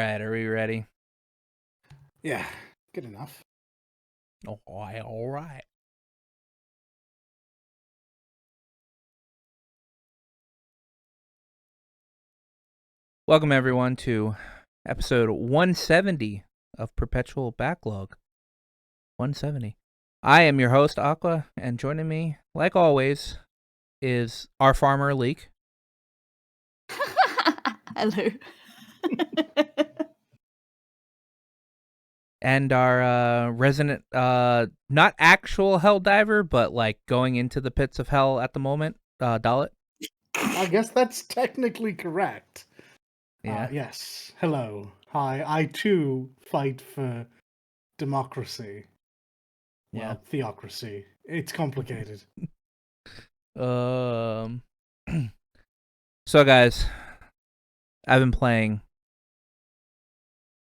right, are we ready? Yeah, good enough. Oh, all right. Welcome, everyone, to episode 170 of Perpetual Backlog. 170. I am your host, Aqua, and joining me, like always, is our farmer, Leek. Hello. And our resident, not actual hell diver, but like going into the pits of hell at the moment, Dalit. I guess that's technically correct. Yeah. Yes. Hello. Hi. I too fight for democracy. Yeah. Well, theocracy. It's complicated. So, guys, I've been playing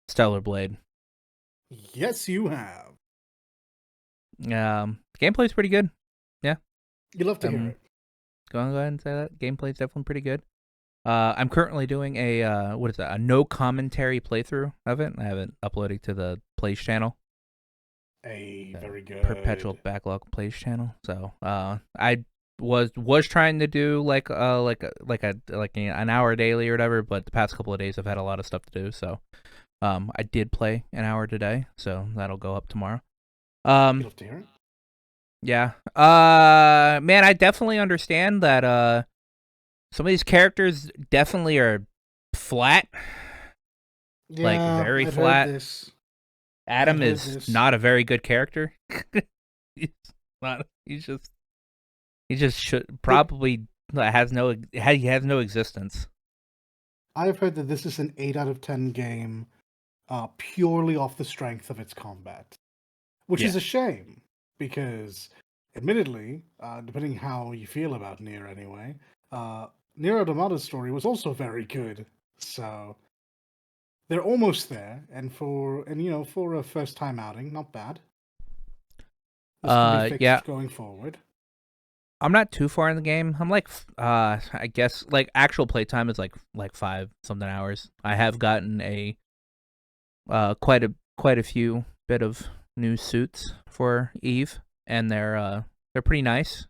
Stellar Blade. Yes, you have. Gameplay's pretty good. Yeah. You love to hear it. Go ahead and say that. Gameplay's definitely pretty good. I'm currently doing a a no commentary playthrough of it. I have it uploaded to the Plays channel. Very good. Perpetual Backlog Plays channel. So I was trying to do like an hour daily or whatever, but the past couple of days I've had a lot of stuff to do. So I did play an hour today, so that'll go up tomorrow. You love to hear it. Yeah. Man, I definitely understand that some of these characters definitely are flat. Yeah, very I've flat. Heard this. Adam is not a very good character. He's not. He just should probably he has no existence. I've heard that this is an 8 out of 10 game, purely off the strength of its combat, which is a shame because, admittedly, depending how you feel about Nier anyway, Nier Automata's story was also very good. So they're almost there, and for a first time outing, not bad. This can be fixed going forward. I'm not too far in the game. I'm like, I guess like actual playtime is like 5 something hours. I have gotten a quite a few bit of new suits for Eve, and they're pretty nice.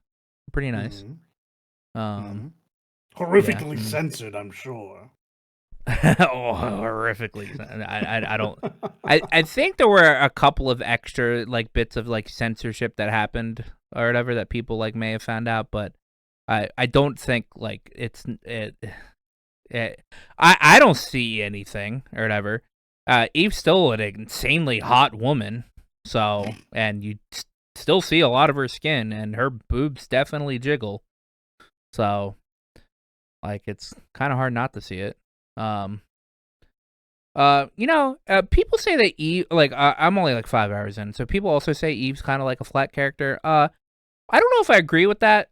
Pretty nice. Mm-hmm. Horrifically censored, I'm sure. Horrifically. I don't. I think there were a couple of extra like bits of like censorship that happened or whatever that people like may have found out, but I don't think like I don't see anything or whatever. Eve's still an insanely hot woman, so and you still see a lot of her skin, and her boobs definitely jiggle. So, like, it's kind of hard not to see it. People say that Eve, like, I'm only like 5 hours in, so people also say Eve's kind of like a flat character. I don't know if I agree with that.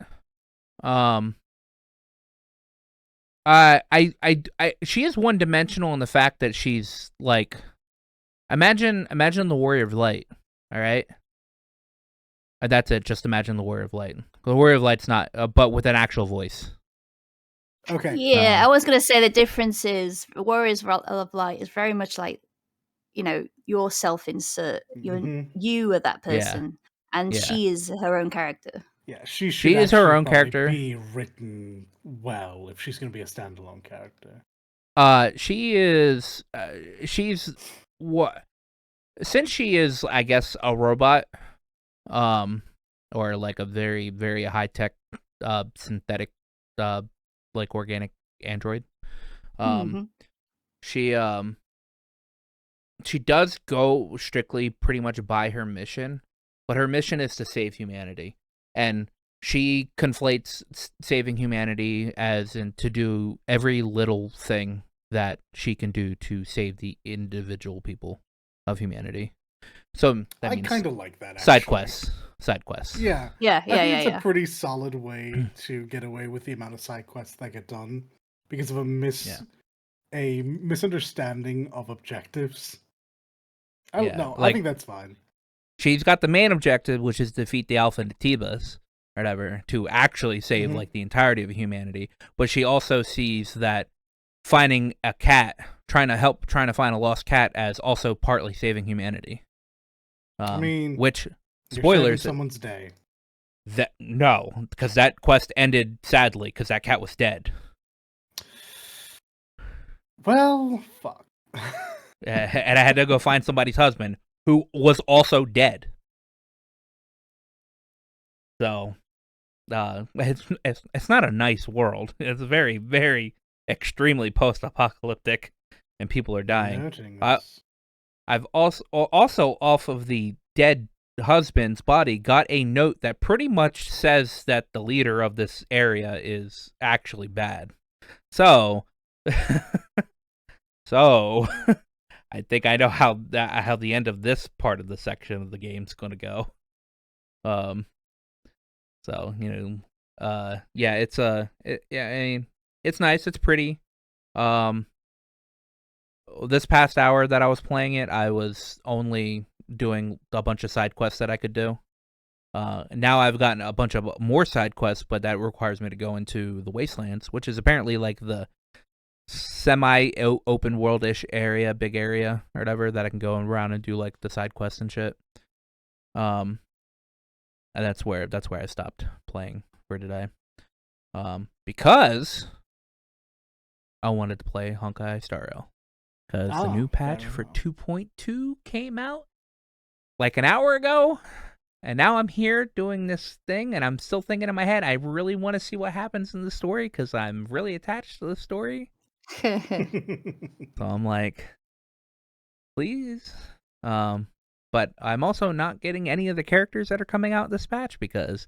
She is one dimensional in the fact that she's like, imagine the Warrior of Light, all right? That's it. Just imagine the Warrior of Light. The Warrior of Light's not, but with an actual voice. Okay. Yeah, I was going to say the difference is Warriors of Light is very much like, your self-insert. You are that person, and she is her own character. Yeah, she is her own character. Be written well if she's going to be a standalone character. She is. She's what? Since she is, I guess, a robot, or like a very, very high tech, synthetic, like organic android. She does go strictly pretty much by her mission, but her mission is to save humanity, and she conflates saving humanity as in to do every little thing that she can do to save the individual people of humanity. So that I means kind of like that. Side quests. Yeah. Yeah. I think it's a pretty solid way to get away with the amount of side quests that get done because of a misunderstanding of objectives. I think that's fine. She's got the main objective, which is defeat the Alpha Natibas, or whatever, to actually save like the entirety of humanity. But she also sees that finding a cat trying to find a lost cat as also partly saving humanity. I mean, which you're spoilers? saving someone's day. No, because that quest ended sadly because that cat was dead. Well, fuck. And I had to go find somebody's husband who was also dead. So, it's not a nice world. It's very, very extremely post-apocalyptic, and people are dying. I've also off of the dead husband's body got a note that pretty much says that the leader of this area is actually bad. So, I think I know how the end of this part of the section of the game's going to go. So, yeah, I mean, it's nice, it's pretty. This past hour that I was playing it, I was only doing a bunch of side quests that I could do. Now I've gotten a bunch of more side quests, but that requires me to go into the Wastelands, which is apparently like the semi-open world-ish area, big area, or whatever, that I can go around and do like the side quests and shit. And that's where I stopped playing for today. Because I wanted to play Honkai Star Rail. Because the new patch for 2.2 came out like an hour ago. And now I'm here doing this thing, and I'm still thinking in my head, I really want to see what happens in the story because I'm really attached to the story. So I'm like, please. But I'm also not getting any of the characters that are coming out this patch because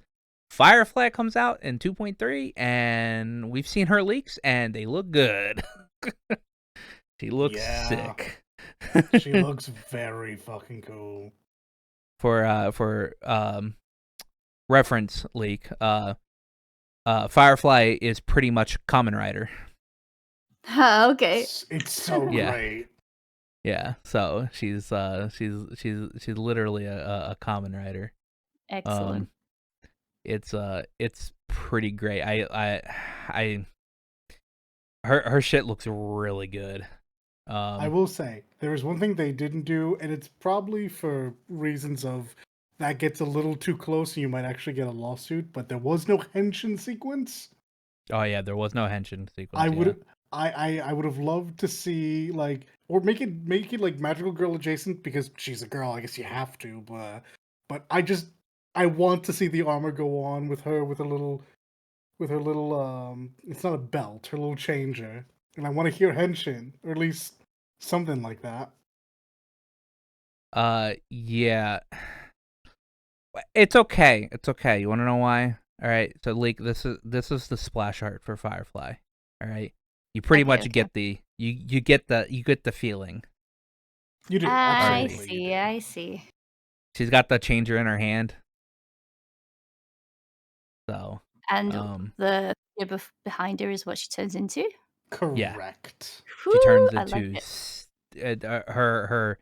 Firefly comes out in 2.3, and we've seen her leaks, and they look good. She looks sick. She looks very fucking cool. For reference leak, Firefly is pretty much Kamen Rider. Okay. It's so great. Yeah, so she's literally a Kamen Rider. Excellent. It's pretty great. Her shit looks really good. I will say there is one thing they didn't do, and it's probably for reasons of that gets a little too close and you might actually get a lawsuit, but there was no henshin sequence. Oh yeah, there was no henshin sequence. I would have loved to see or make it like magical girl adjacent because she's a girl. I guess you have to, but I want to see the armor go on with her with her little it's not a belt, her little changer, and I want to hear henshin or at least something like that. Yeah. It's okay. It's okay. You want to know why? All right. So, Leak, this is the splash art for Firefly. All right. You pretty much get the you get the feeling. You do. Absolutely. I see. She's got the changer in her hand. So. And the behind her is what she turns into. Correct. Yeah. She turns into her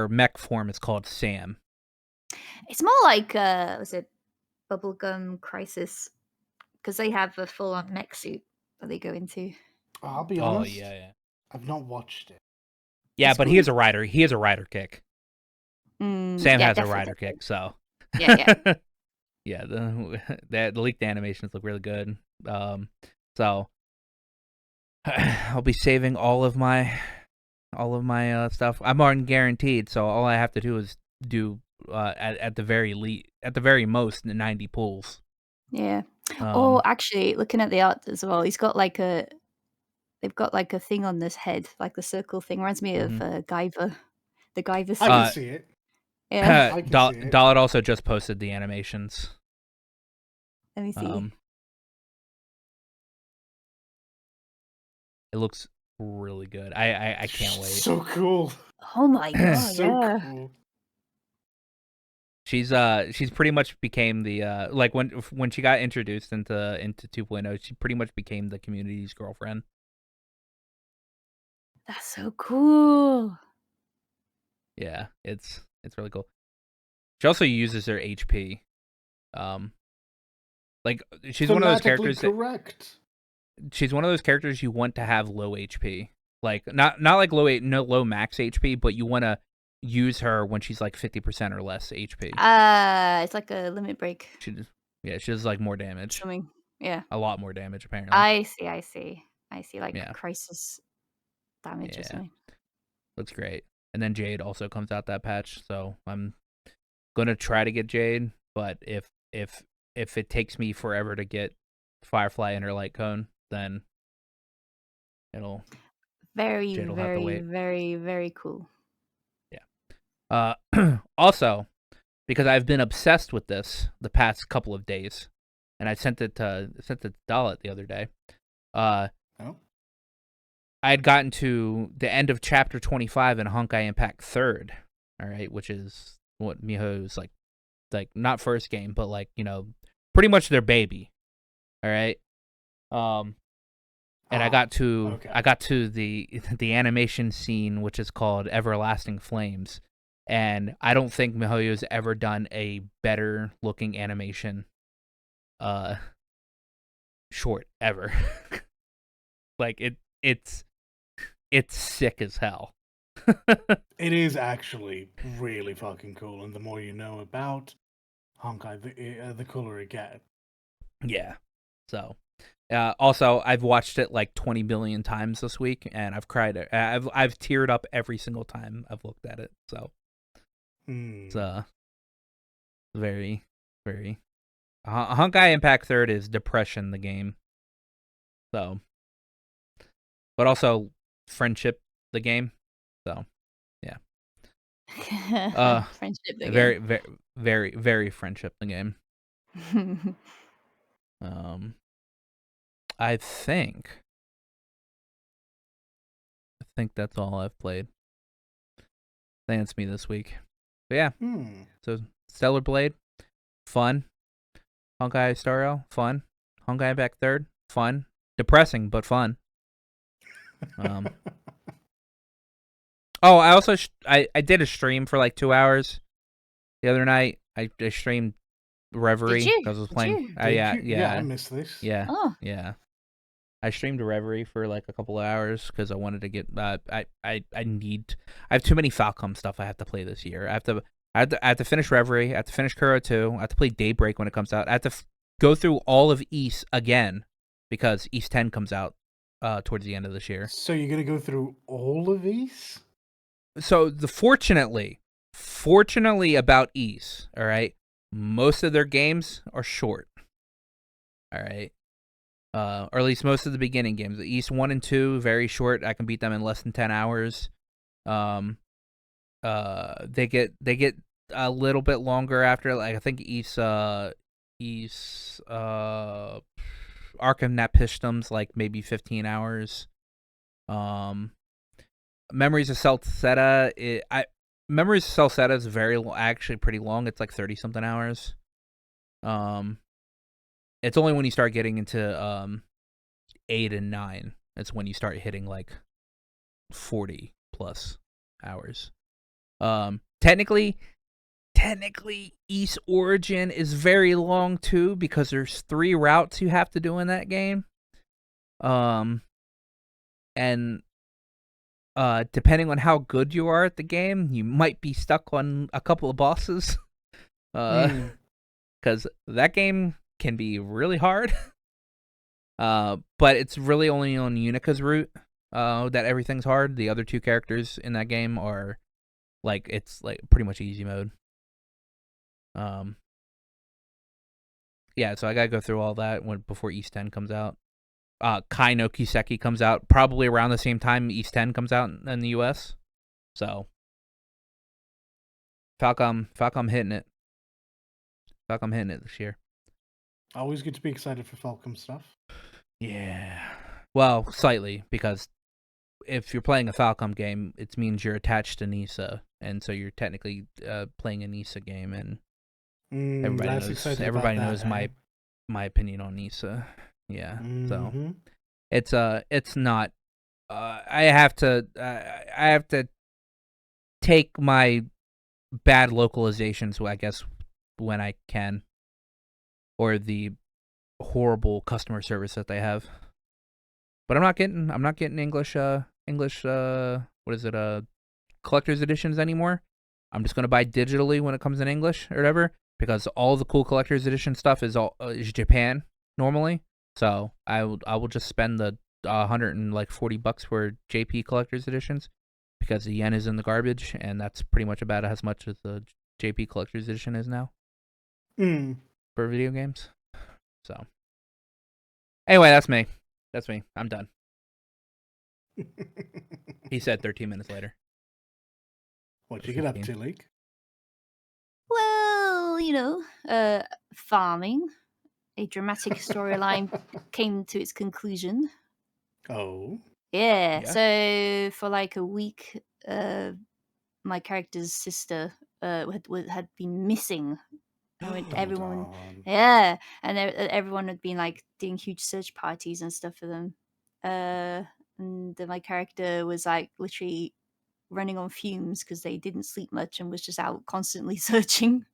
mech form is called Sam. It's more like was it Bubblegum Crisis? Because they have a full-on mech suit that they go into. I'll be honest. Oh yeah. I've not watched it. Yeah, but he is a rider. He has a rider kick. Sam has a rider kick, so. Yeah. Yeah, the leaked animations look really good. So I'll be saving all of my stuff. I'm already guaranteed, so all I have to do is do at the very most 90 pulls. Yeah. Actually, looking at the art as well, they've got like a thing on this head, like the circle thing. Reminds me of Guyver. The Guyver suit. I can see it. Yeah. Dalit also just posted the animations. Let me see. It looks really good. I can't wait. So cool. Oh my god! So cool. She's pretty much became the like when she got introduced into 2.0, she pretty much became the community's girlfriend. That's so cool. Yeah, it's really cool. She also uses her HP. Like she's one of those characters correct. She's one of those characters you want to have low HP. Like not like low max HP, but you want to use her when she's like 50% or less HP. It's like a limit break. She does like more damage. Something. Yeah. A lot more damage apparently. I see. Like Yeah. crisis damage or something. Looks great. And then Jade also comes out that patch, so I'm gonna try to get Jade, but if it takes me forever to get Firefly and her light cone, then it'll Very, Jade will have to very, wait. very, very cool. Yeah. Also, because I've been obsessed with this the past couple of days, and I sent it to Dalit the other day. Oh. I had gotten to the end of chapter 25 in Honkai Impact 3rd, all right, which is what Miho's like not first game, but like, you know, pretty much their baby. All right. And I got to the animation scene, which is called Everlasting Flames, and I don't think MiHoYo's ever done a better looking animation short ever. Like it's sick as hell. It is actually really fucking cool, and the more you know about Honkai, the cooler it gets. Yeah. So, also I've watched it like 20 billion times this week, and I've cried. I've teared up every single time I've looked at it. So it's very, very. Honkai Impact 3rd is Depression the game. So, but also Friendship the game. So, yeah. Friendship the very, game. very, very, very Friendship the game. I think that's all I've played. I think it's me this week. But yeah. So Stellar Blade, fun. Honkai Star Rail, fun. Honkai Impact 3rd, fun. Depressing but fun. Oh, I also I did a stream for like 2 hours the other night. I streamed Reverie because I was playing. Yeah, I missed this. Yeah. Oh. Yeah. I streamed Reverie for like a couple of hours because I wanted to get. I have too many Falcom stuff I have to play this year. I have to finish Reverie. I have to finish Kuro 2. I have to play Daybreak when it comes out. I have to go through all of East again because East 10 comes out towards the end of this year. So you're gonna go through all of these? So fortunately about East, all right, most of their games are short. All right. Or at least most of the beginning games. The East 1 and 2, very short. I can beat them in less than 10 hours. They get a little bit longer after. Like I think East Arkham Napishtam's like maybe 15 hours. Memories of Celceta. Memories of Celceta is actually pretty long. It's like 30 something hours. It's only when you start getting into 8 and 9 that's when you start hitting like 40 plus hours. Technically East Origin is very long too because there's 3 routes you have to do in that game. And depending on how good you are at the game, you might be stuck on a couple of bosses. Because that game can be really hard. But it's really only on Unica's route that everything's hard. The other 2 characters in that game are like it's like pretty much easy mode. Yeah, so I gotta go through all that before East 10 comes out. Kai no Kiseki comes out probably around the same time East 10 comes out in the US. So Falcom hitting it. Falcom hitting it this year. Always good to be excited for Falcom stuff. Yeah. Well, slightly, because if you're playing a Falcom game, it means you're attached to Nisa, and so you're technically playing a Nisa game, and everybody knows my opinion on Nisa. Yeah. So it's not. I have to take my bad localizations, I guess, when I can, or the horrible customer service that they have. But I'm not getting English what is it, collector's editions anymore. I'm just gonna buy digitally when it comes in English or whatever, because all the cool collector's edition stuff is Japan normally. So I will just spend the $140 for JP collector's editions, because the yen is in the garbage, and that's pretty much about as much as the JP collector's edition is now for video games. So anyway, that's me. I'm done. He said 13 minutes later. What'd you get up to, Leek? Well, farming. A dramatic storyline came to its conclusion. Oh. Yeah. So for like a week, my character's sister had been missing. Everyone, and everyone had been like doing huge search parties and stuff for them. And then my character was like literally running on fumes because they didn't sleep much and was just out constantly searching.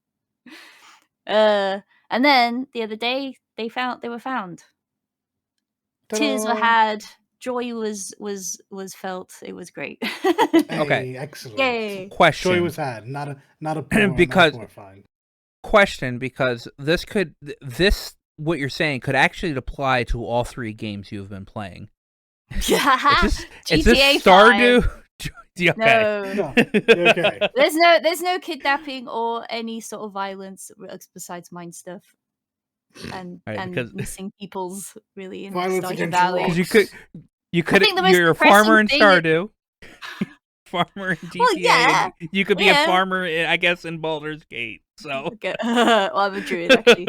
And then the other day they were found. Ta-da! Tears were had. Joy was felt. It was great. Okay, excellent. Yay. Question. Joy was had, not a porn, because not horrifying. Question, because this what you're saying could actually apply to all 3 games you've been playing. Is this Stardew? Okay. No. Okay. There's no kidnapping or any sort of violence besides mine stuff and missing people's really in Stardew Valley. Because you're a farmer in Stardew. Farmer in GTA. Well, yeah. You could be a farmer, I guess, in Baldur's Gate. So. Okay. Well, I'm a druid, actually.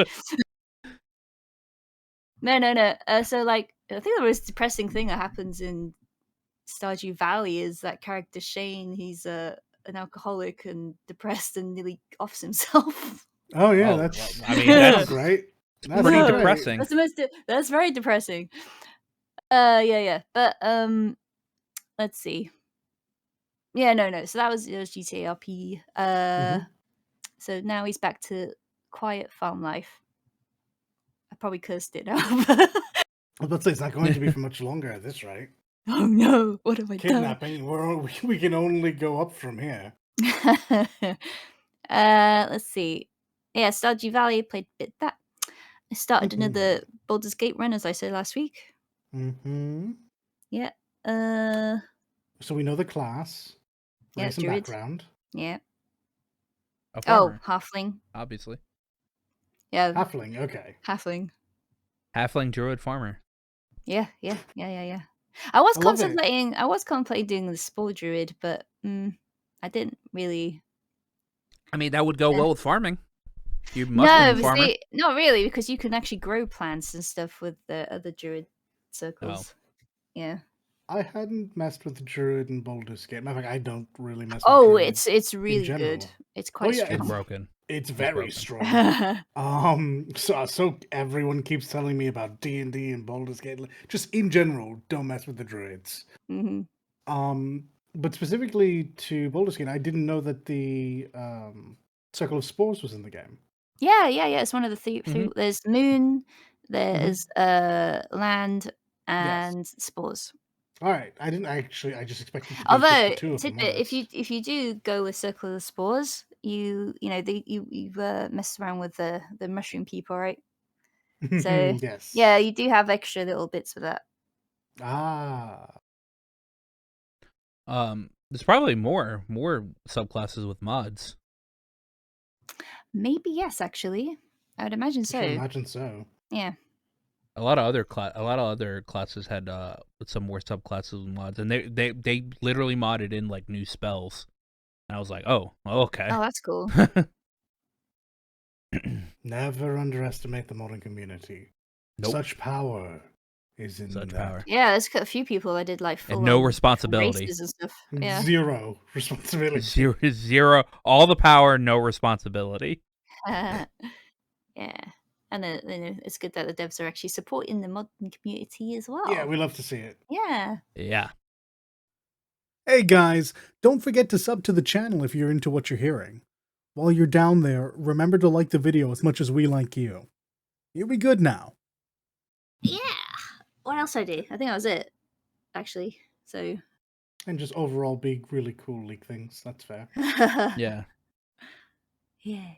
No. So, like, I think the most depressing thing that happens in Stardew Valley is that character Shane. He's an alcoholic and depressed and nearly offs himself. Oh yeah, that's great. That's pretty depressing. That's very depressing. Yeah. But let's see. Yeah, no. So it was GTA RP. So now he's back to quiet farm life. I probably cursed it now. I was about to say, it's not going to be for much longer at this rate. Oh no, what have I done? Kidnapping, we can only go up from here. Let's see. Yeah, Stardew Valley, played a bit of that. I started another Baldur's Gate run, as I said last week. Yeah. So we know the class. Yeah, some druid. background. Yeah. Halfling. Obviously. Yeah. Halfling, okay. Halfling druid farmer. Yeah. I was contemplating doing the spore druid, but I didn't really. I mean, that would go well with farming. You must be a farmer. Not really, because you can actually grow plants and stuff with the other druid circles. Oh. Yeah. I hadn't messed with the druid in Baldur's Gate. Matter of fact, I don't really mess with druid. It's really good. It's quite strong. It's broken. It's very strong. So everyone keeps telling me about D&D and Baldur's Gate. Just in general, don't mess with the druids. But specifically to Baldur's Gate, I didn't know that the Circle of Spores was in the game. Yeah. It's one of the three. There's moon, there's land, and spores. All right, I just expected to be although two of them. if you do go with Circle of Spores, you mess around with the mushroom people, right? So yes. Yeah, you do have extra little bits for that. There's probably more subclasses with mods. Maybe yes, actually. I would imagine so. I imagine so. Yeah. A lot of other classes had some more subclasses with mods, and they literally modded in like new spells. And I was like, oh, okay. Oh, that's cool. Never underestimate the modding community. Nope. Such power is in such that. Power. Yeah, there's a few people I did like full and no responsibility races and stuff. Yeah. Zero responsibility. Zero. All the power, no responsibility. Yeah. And it's good that the devs are actually supporting the modding community as well. Yeah, we love to see it. Yeah. Hey guys, don't forget to sub to the channel if you're into what you're hearing. While you're down there, remember to like the video as much as we like you. You'll be good now. Yeah. What else I do? I think that was it, actually. So And just overall be really cool leak things. That's fair. Yeah. Yeah.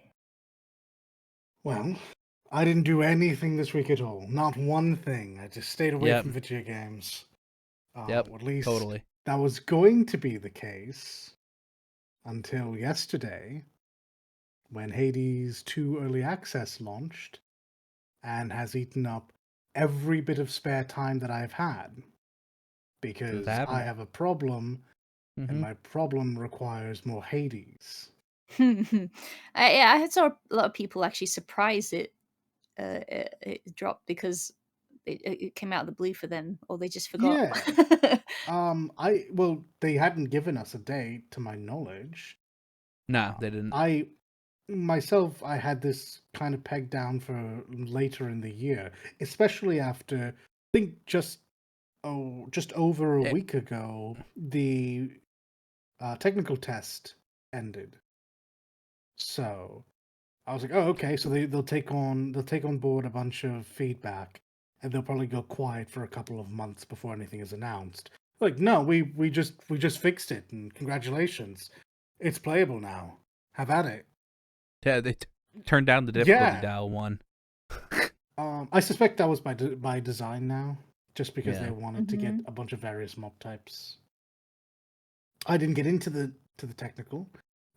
Well, I didn't do anything this week at all. Not one thing. I just stayed away Yep. from video games. Yep. Or at least Totally. that was going to be the case until yesterday when Hades 2 Early Access launched and has eaten up every bit of spare time that I've had. Because I happened. have a problem, and Mm-hmm. my problem requires more Hades. I saw a lot of people actually surprised it dropped because it came out of the blue for them, or they just forgot. Yeah. Well, they hadn't given us a date, to my knowledge. No, they didn't. I had this kind of pegged down for later in the year, especially after, I think just over a It- week ago, the technical test ended. So I was like, oh, okay. So they'll take on board a bunch of feedback, and they'll probably go quiet for a couple of months before anything is announced. Like, no, we just fixed it, and congratulations, it's playable now. Have at it. Yeah, they turned down the difficulty Yeah. dial one. I suspect that was by design now, just because they Yeah. wanted to get a bunch of various mob types. I didn't get into the technical,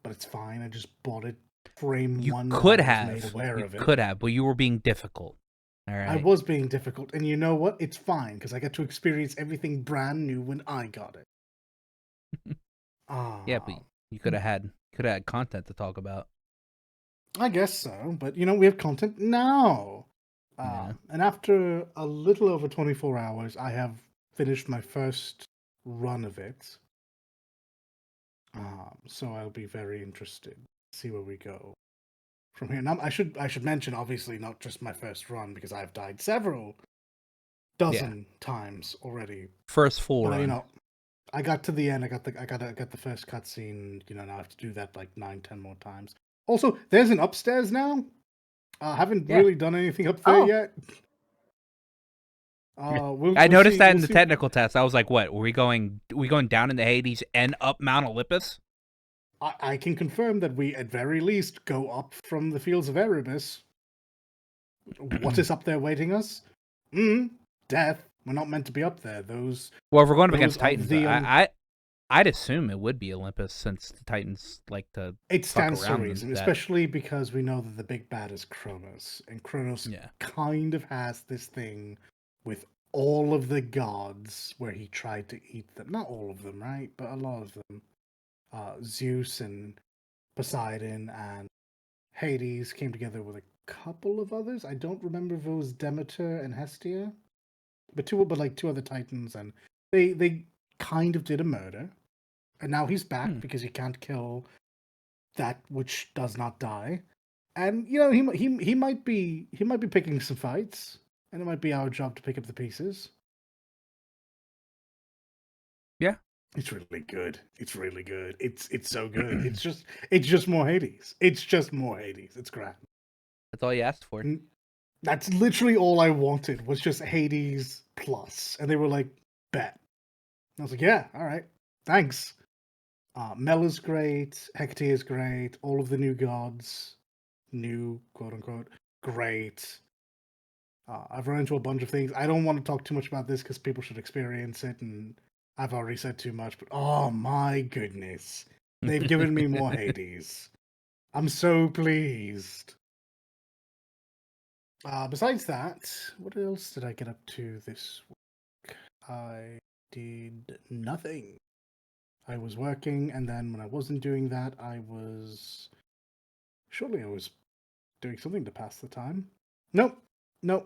but it's fine. I just bought it frame You one. could while I have. was made aware You of it. could have, but you were being difficult. All right. I was being difficult, and you know what? It's fine because I get to experience everything brand new when I got it. Yeah, but you could have had content to talk about. I guess so, but we have content now. Yeah. And after a little over 24 hours, I have finished my first run of it. So I'll be very interested to see where we go from here. Now, I should mention, obviously, not just my first run, because I've died several dozen times already. First full But run. I got to the end. I got the first cutscene. Now I have to do that like 9-10 more times. Also, there's an upstairs now. I haven't really done anything up there yet. I noticed that in the technical test. I was like, "What? Were we going down in the Hades and up Mount Olympus?" I can confirm that we, at very least, go up from the fields of Erebus. What is up there waiting us? Death. We're not meant to be up there. Well, if we're going up against those are Titans, the I'd assume it would be Olympus, since the Titans like to It fuck stands to around reason, that. especially because we know that the big bad is Kronos, and Kronos Yeah. kind of has this thing with all of the gods where he tried to eat them. Not all of them, right? But a lot of them. Zeus and Poseidon and Hades came together with a couple of others. I don't remember if it was Demeter and Hestia, but two other titans, and they kind of did a murder. And now he's back because you can't kill that which does not die. And he might be picking some fights, and it might be our job to pick up the pieces. Yeah. It's really good. It's really good. It's so good. It's just more Hades. It's just more Hades. It's grand. That's all you asked for. That's literally all I wanted, was just Hades plus. And they were like, bet. I was like, yeah, all right. Thanks. Mela's great. Hecate is great. All of the new gods. New, quote unquote, great. I've run into a bunch of things. I don't want to talk too much about this because people should experience it, and I've already said too much, but oh my goodness. They've given me more Hades. I'm so pleased. Besides that, what else did I get up to this week? I did nothing. I was working, and then when I wasn't doing that, I was doing something to pass the time. Nope.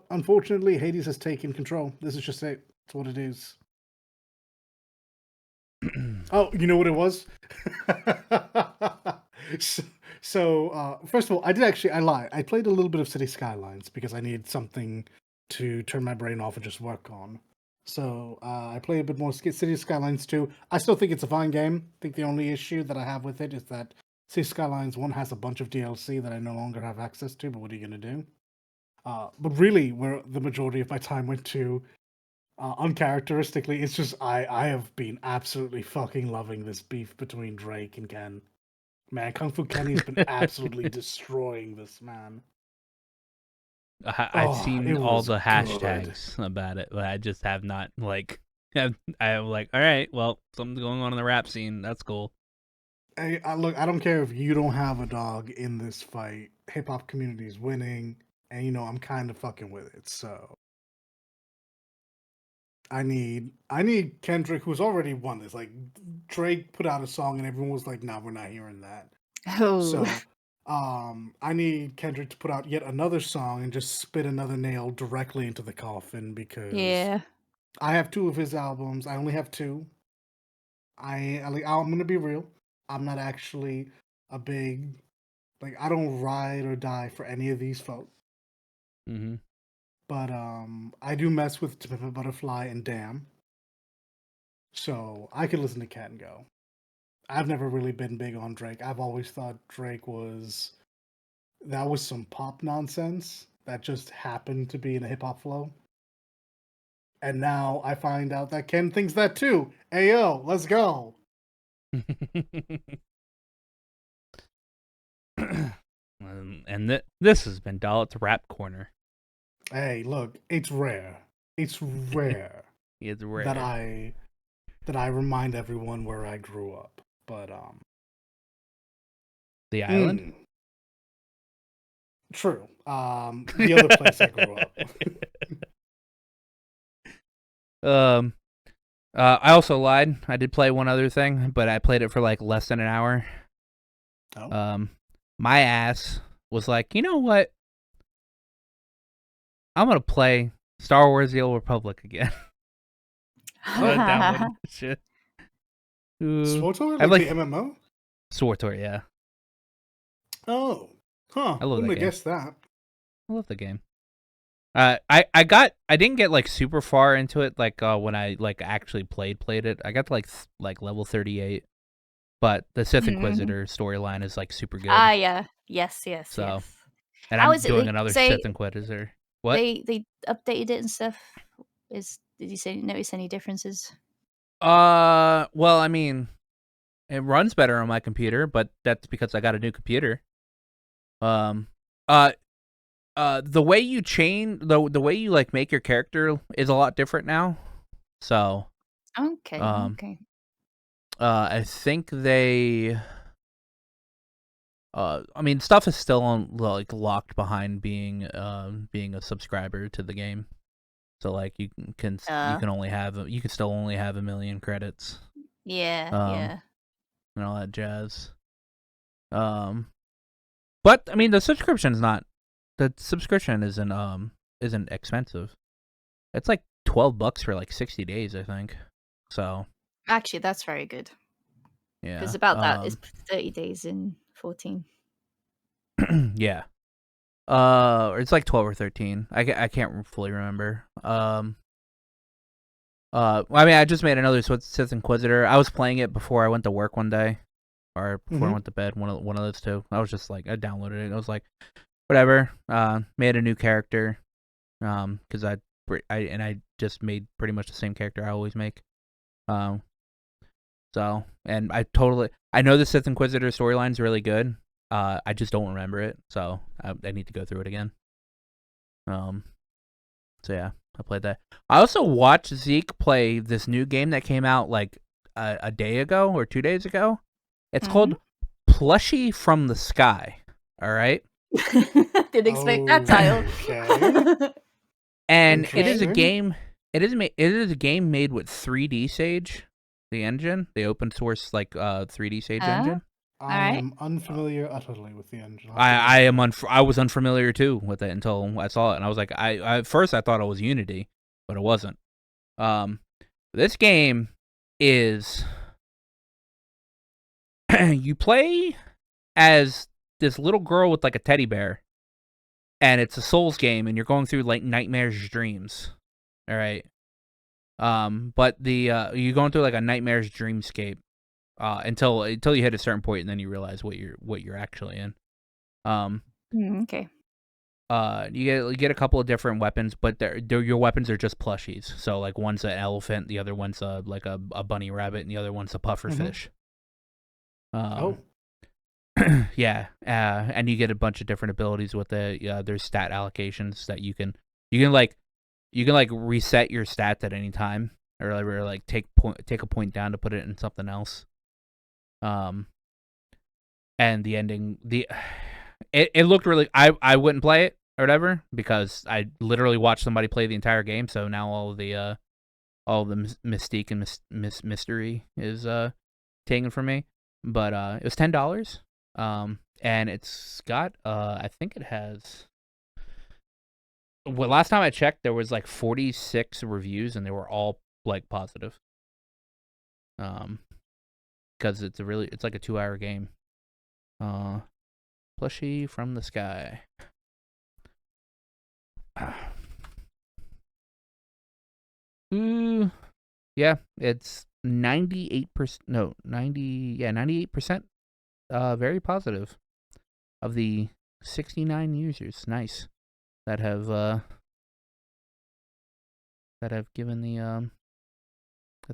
Unfortunately, Hades has taken control. This is just it. It's what it is. Oh, you know what it was? So, first of all, I lied. I played a little bit of City Skylines because I needed something to turn my brain off and just work on. So, I played a bit more City Skylines 2. I still think it's a fine game. I think the only issue that I have with it is that City Skylines 1 has a bunch of DLC that I no longer have access to, but what are you going to do? But really, where the majority of my time went to Uncharacteristically, it's just I have been absolutely fucking loving this beef between Drake and Ken. Man, Kung Fu Kenny's been absolutely destroying this man. I've Oh, it seen all was the good. hashtags about it, but I just have not like. I'm like, all right, well, something's going on in the rap scene. That's cool. Look, I don't care if you don't have a dog in this fight. Hip hop community is winning, and I'm kind of fucking with it. So I need Kendrick, who's already won this. Like Drake put out a song, and everyone was like, "Nah, we're not hearing that." Oh. So, I need Kendrick to put out yet another song and just spit another nail directly into the coffin because Yeah. I have 2 of his albums. I only have 2. I'm gonna be real. I'm not actually a big I don't ride or die for any of these folks. Mm-hmm. But I do mess with To Pimp a Butterfly and Damn. So I could listen to Cat and Go. I've never really been big on Drake. I've always thought Drake was some pop nonsense that just happened to be in a hip hop flow. And now I find out that Ken thinks that too. Ayo, let's go. And this has been Dollet's Rap Corner. Hey, look, it's rare. It's rare. It's rare that I remind everyone where I grew up. But the island. True. The other place I grew up. I also lied. I did play one other thing, but I played it for like less than an hour. Oh. My ass was like, you know what? I'm gonna play Star Wars: The Old Republic again. Downloaded shit. SWTOR? Like the MMO? SWTOR, yeah. Oh. Huh. I love Wouldn't that have game. guessed that. I love the game. I didn't get like super far into it like when I like actually played it. I got to like level 38. But the Sith Inquisitor storyline is like super good. Ah, yeah. Yes. So, Yes. and I'm doing another Sith Inquisitor. What? They updated it and stuff. Did you notice any differences? Well, I mean, it runs better on my computer, but that's because I got a new computer. The way you the way you like make your character is a lot different now. So, okay. I think they. I mean, stuff is still like locked behind being a subscriber to the game. So like you can still only have 1 million credits. Yeah. And all that jazz. But I mean the subscription isn't expensive. It's like $12 for like 60 days, I think. So actually, that's very good. Yeah. Because about that is 30 days in 14. Yeah. It's like 12 or 13. I can't fully remember. I mean, I just made another Sith Inquisitor. I was playing it before I went to work one day, or before I went to bed. One of those two. I was just like, I downloaded it. I was like, whatever. Made a new character. Because I just made pretty much the same character I always make. So, and I know the Sith Inquisitor storyline's really good. I just don't remember it, so I need to go through it again. So yeah, I played that. I also watched Zeke play this new game that came out like a day ago or 2 days ago. It's called Plushie from the Sky. All right. Didn't expect that title. Okay. And it is a game. It is a game made with 3D Sage, the engine, the open source like 3D Sage engine. I am unfamiliar utterly with the engine. I was unfamiliar too with it until I saw it, and I was like, at first I thought it was Unity, but it wasn't. This game is you play as this little girl with like a teddy bear, and it's a Souls game, and you're going through like nightmarish dreams. All right. But you're going through like a nightmarish dreamscape. Until you hit a certain point, and then you realize what you're actually in. Okay. You get a couple of different weapons, but your weapons are just plushies. So like one's an elephant, the other one's like a bunny rabbit, and the other one's a puffer fish. Oh, Yeah, and you get a bunch of different abilities with it. There's stat allocations that you can like reset your stats at any time, or like take a point down to put it in something else. And the ending, it looked really. I wouldn't play it or whatever because I literally watched somebody play the entire game. So now all of the mystique and mystery is taken from me. But it was $10. And it's got I think it has. Well, last time I checked, there was like 46 reviews, and they were all like positive. Because it's like a 2-hour game. Plushie from the sky. Ooh, yeah, it's 98%. No, 98%. Very positive. Of the 69 users, nice, that have given the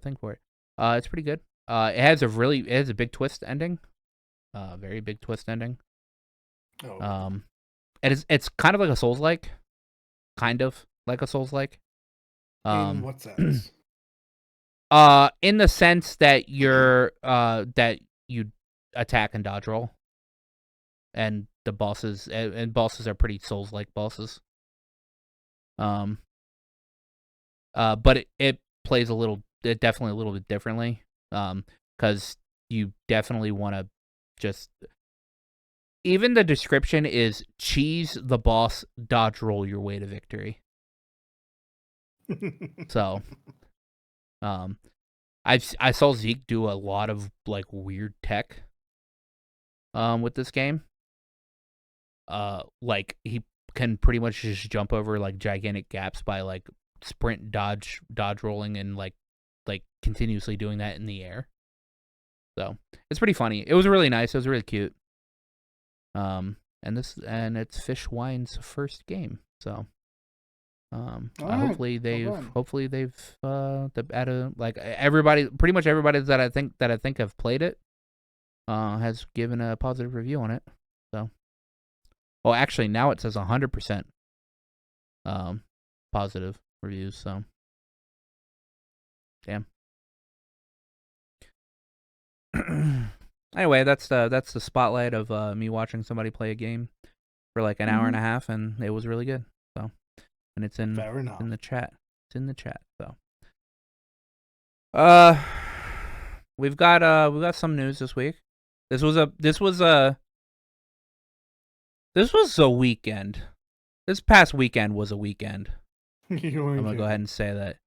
thing for it. It's pretty good. It has a big twist ending. Very big twist ending. oh. It's kind of like a Souls-like. Kind of like a Souls-like. In what sense? In the sense that that you attack and dodge roll. And the bosses are pretty Souls-like bosses. But it plays definitely a little bit differently. Because you definitely want to just. Even the description is cheese the boss, dodge roll your way to victory. So, I saw Zeke do a lot of like weird tech. With this game. Like he can pretty much just jump over like gigantic gaps by like sprint dodge rolling and like continuously doing that in the air. So it's pretty funny. It was really nice. It was really cute. And it's Fish Wine's first game. So hopefully they've added like pretty much everybody that I think have played it has given a positive review on it. So. Well, actually, now it says 100% positive reviews. So, damn. Anyway, that's the spotlight of me watching somebody play a game for like an hour and a half, and it was really good. So, and it's in the chat. It's in the chat. So, we've got some news this week. This was a weekend. This past weekend was a weekend. I'm gonna go ahead and say that.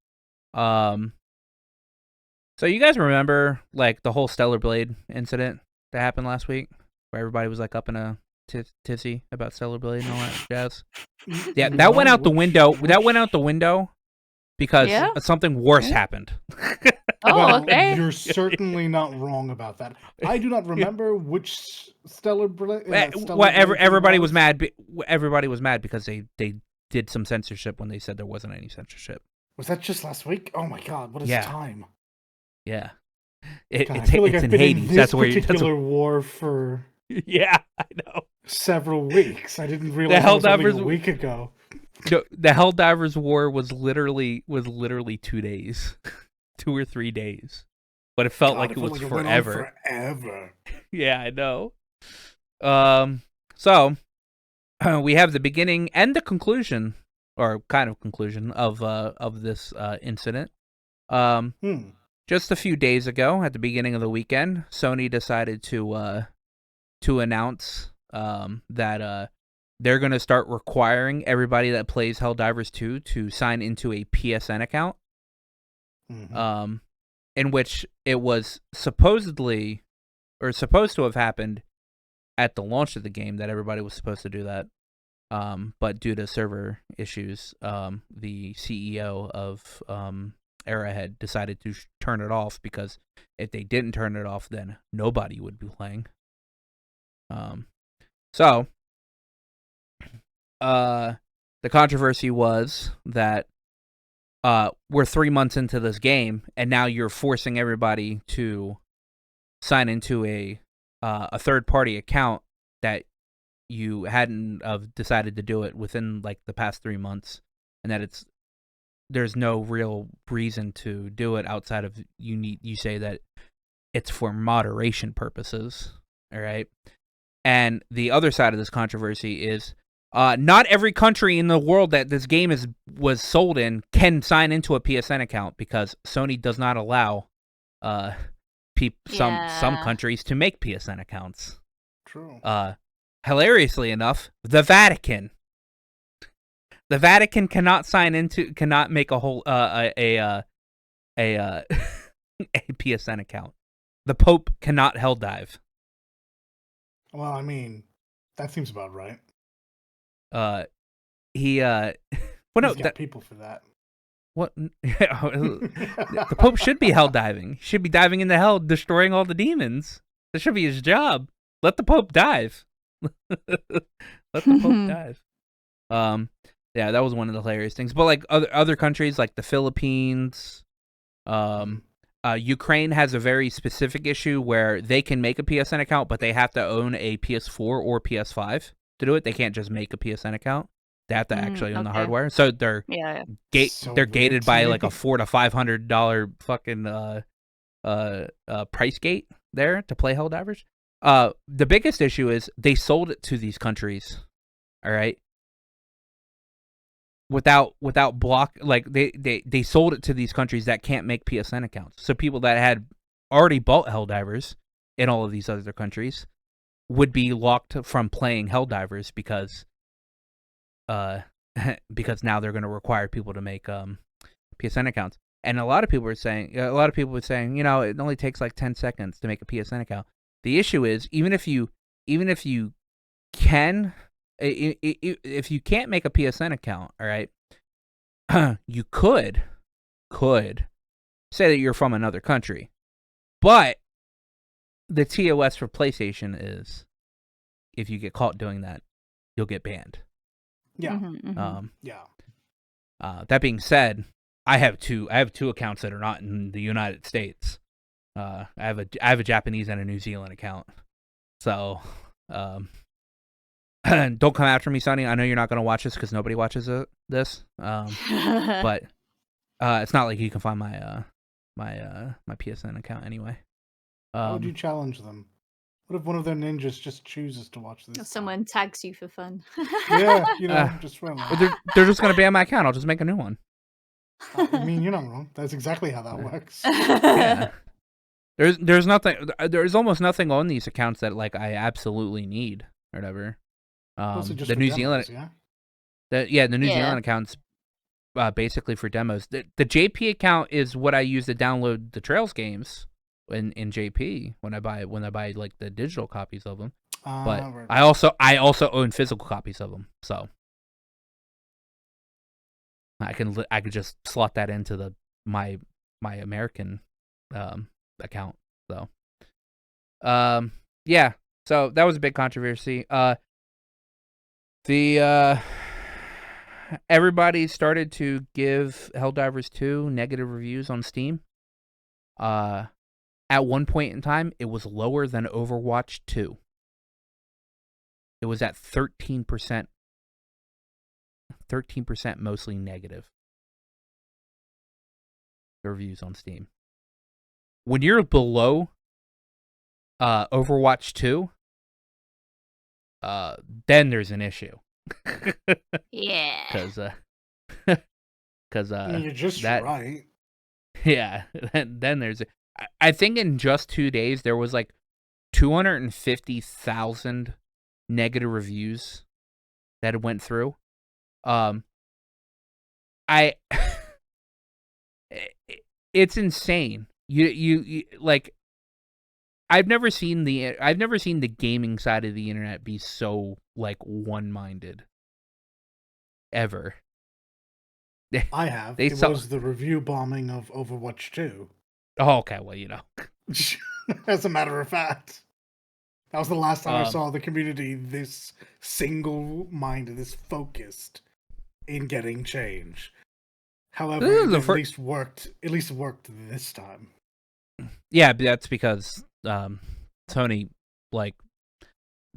So you guys remember like the whole Stellar Blade incident that happened last week, where everybody was like up in a tizzy about Stellar Blade and all that jazz? Yeah, that went out the window. That went out the window because something worse happened. Oh, okay. You're certainly not wrong about that. I do not remember which Stellar Blade. Everybody was mad. Everybody was mad because they did some censorship when they said there wasn't any censorship. Was that just last week? Oh my god! What is time? Yeah, I feel like I've in been Hades. in this particular war for I know several weeks. I didn't realize it was only a week ago. The Helldivers War was literally 2 days, 2 or 3 days, but it felt like it was forever. Yeah, I know. So we have the beginning and the conclusion, or kind of conclusion of this incident. Just a few days ago, at the beginning of the weekend, Sony decided to announce that they're going to start requiring everybody that plays Helldivers 2 to sign into a PSN account. In which it was supposed to have happened at the launch of the game, that everybody was supposed to do that. But due to server issues, the CEO of Arrowhead decided to turn it off, because if they didn't turn it off, then nobody would be playing. So the controversy was that we're 3 months into this game, and now you're forcing everybody to sign into a third-party account that you hadn't decided to do it within like the past 3 months, and that there's no real reason to do it outside of you say that it's for moderation purposes. All right. And the other side of this controversy is not every country in the world that this game was sold in can sign into a PSN account, because Sony does not allow some countries to make PSN accounts. True. Hilariously enough, the Vatican cannot make a whole a PSN account. The Pope cannot hell dive. Well, I mean, that seems about right. He well, no, He's got people for that. What? The Pope should be hell diving. He should be diving into hell, destroying all the demons. That should be his job. Let the Pope dive. Let the Pope dive. Yeah, that was one of the hilarious things. But like other countries, like the Philippines, Ukraine has a very specific issue where they can make a PSN account, but they have to own a PS4 or PS5 to do it. They can't just make a PSN account. They have to actually own the hardware. So they're they're gated by like a $400 to $500 fucking price gate there to play Helldivers. The biggest issue is they sold it to these countries, all right, without block, like they sold it to these countries that can't make PSN accounts. So people that had already bought Helldivers in all of these other countries would be locked from playing Helldivers because now they're going to require people to make PSN accounts. And a lot of people were saying, it only takes like 10 seconds to make a PSN account. The issue is, even if you can't make a PSN account, all right, you could say that you're from another country, but the TOS for PlayStation is, if you get caught doing that, you'll get banned. Yeah. That being said, I have two accounts that are not in the United States. I have a Japanese and a New Zealand account. So, don't come after me, Sonny. I know you're not going to watch this because nobody watches this. But it's not like you can find my PSN account anyway. How would you challenge them? What if one of their ninjas just chooses to watch this? If someone tags you for fun. Yeah, just run. They're just going to ban my account. I'll just make a new one. I mean, you're not wrong. That's exactly how that works. Yeah. There's nothing. There's almost nothing on these accounts that like I absolutely need or whatever. The New Zealand, the New Zealand account's basically for demos. The JP account is what I use to download the Trails games in JP when I buy like the digital copies of them. But right. I also own physical copies of them, so I could just slot that into my American account. So yeah, so that was a big controversy. Everybody started to give Helldivers 2 negative reviews on Steam. At one point in time, it was lower than Overwatch 2. It was at 13%. 13% mostly negative. The reviews on Steam. When you're below Overwatch 2, then there's an issue. Yeah. Because you're just right. Yeah. Then there's I think in just 2 days there was like 250,000 negative reviews that went through. It's insane. You like, I've never seen the gaming side of the internet be so like one-minded ever. I have. It was the review bombing of Overwatch 2. Oh, okay. Well, As a matter of fact, That was the last time I Um, saw the community this single-minded, this focused in getting change. However, This is it the at first. least worked. At least worked this time. Yeah, but that's because Sony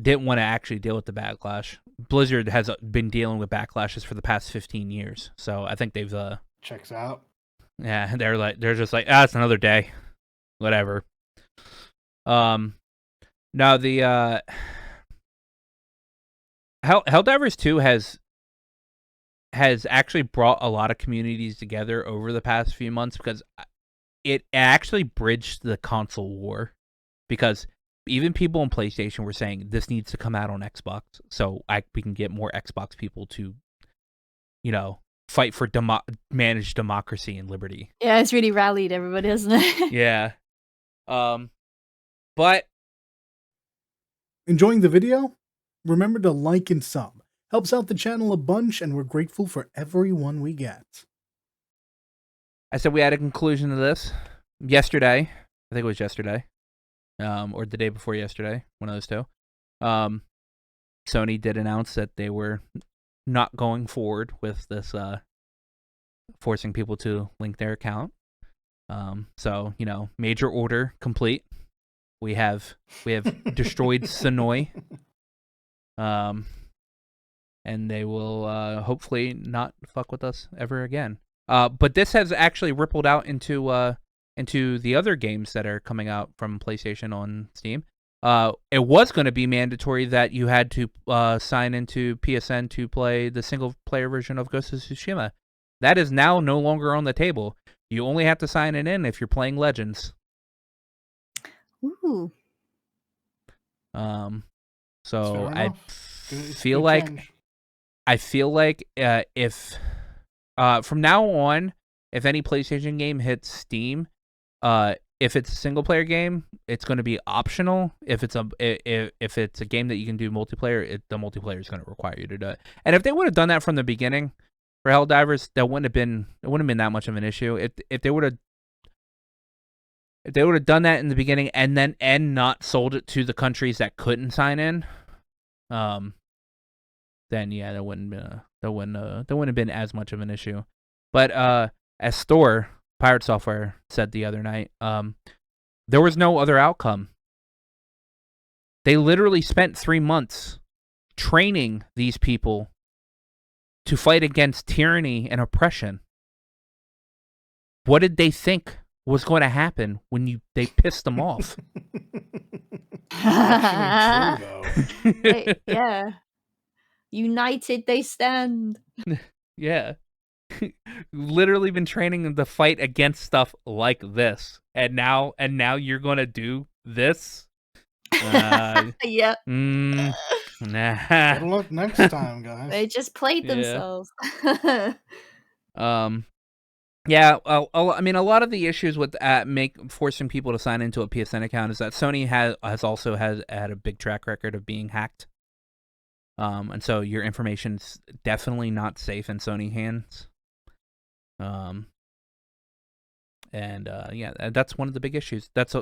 didn't want to actually deal with the backlash. Blizzard has been dealing with backlashes for the past 15 years, so I think they've Checks out. yeah, they're just like, it's another day, whatever. Now the Helldivers 2 has actually brought a lot of communities together over the past few months because it actually bridged the console war, because even people on PlayStation were saying this needs to come out on Xbox so we can get more Xbox people to, fight for managed democracy and liberty. Yeah, it's really rallied everybody, hasn't it? Yeah. But Enjoying the video? Remember to like and sub. Helps out the channel a bunch, and we're grateful for everyone we get. I said we had a conclusion to this yesterday. I think it was yesterday. Or the day before yesterday, one of those two. Sony did announce that they were not going forward with this forcing people to link their account. So, major order complete. We have destroyed Sony. And they will hopefully not fuck with us ever again. But this has actually rippled out into the other games that are coming out from PlayStation on Steam. It was going to be mandatory that you had to sign into PSN to play the single-player version of Ghost of Tsushima. That is now no longer on the table. You only have to sign it in if you're playing Legends. Ooh. So I feel like if from now on, if any PlayStation game hits Steam, if it's a single player game, it's going to be optional. If it's a game that you can do multiplayer, the multiplayer is going to require you to do it. And if they would have done that from the beginning for Helldivers, it wouldn't have been that much of an issue. If they would have done that in the beginning and not sold it to the countries that couldn't sign in, then yeah, that wouldn't have been as much of an issue. But as Pirate Software said the other night, there was no other outcome. They literally spent 3 months training these people to fight against tyranny and oppression. What did they think was going to happen when they pissed them off? Actually true, though. Yeah. United they stand. Yeah. Literally been training them to fight against stuff like this. And now you're going to do this? Yep. Nah. Good luck next time, guys. They just played themselves. Yeah, I mean, a lot of the issues with forcing people to sign into a PSN account is that Sony has also had a big track record of being hacked. And so your information's definitely not safe in Sony hands. Yeah, that's one of the big issues. That's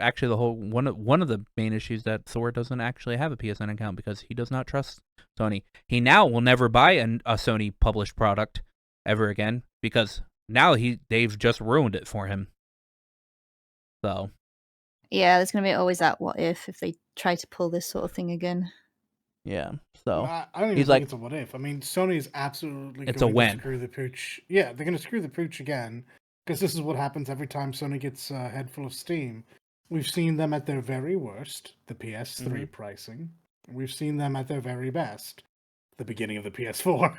actually the whole one of the main issues, that Thor doesn't actually have a PSN account because he does not trust Sony. He now will never buy a Sony published product ever again because now they've just ruined it for him. So yeah, there's gonna be always that what if they try to pull this sort of thing again. yeah, so I don't even think it's a what if. I mean, Sony is absolutely going to screw the pooch. Yeah, they're going to screw the pooch again, because this is what happens every time Sony gets a head full of steam. We've seen them at their very worst, the PS3 pricing. We've seen them at their very best, the beginning of the PS4.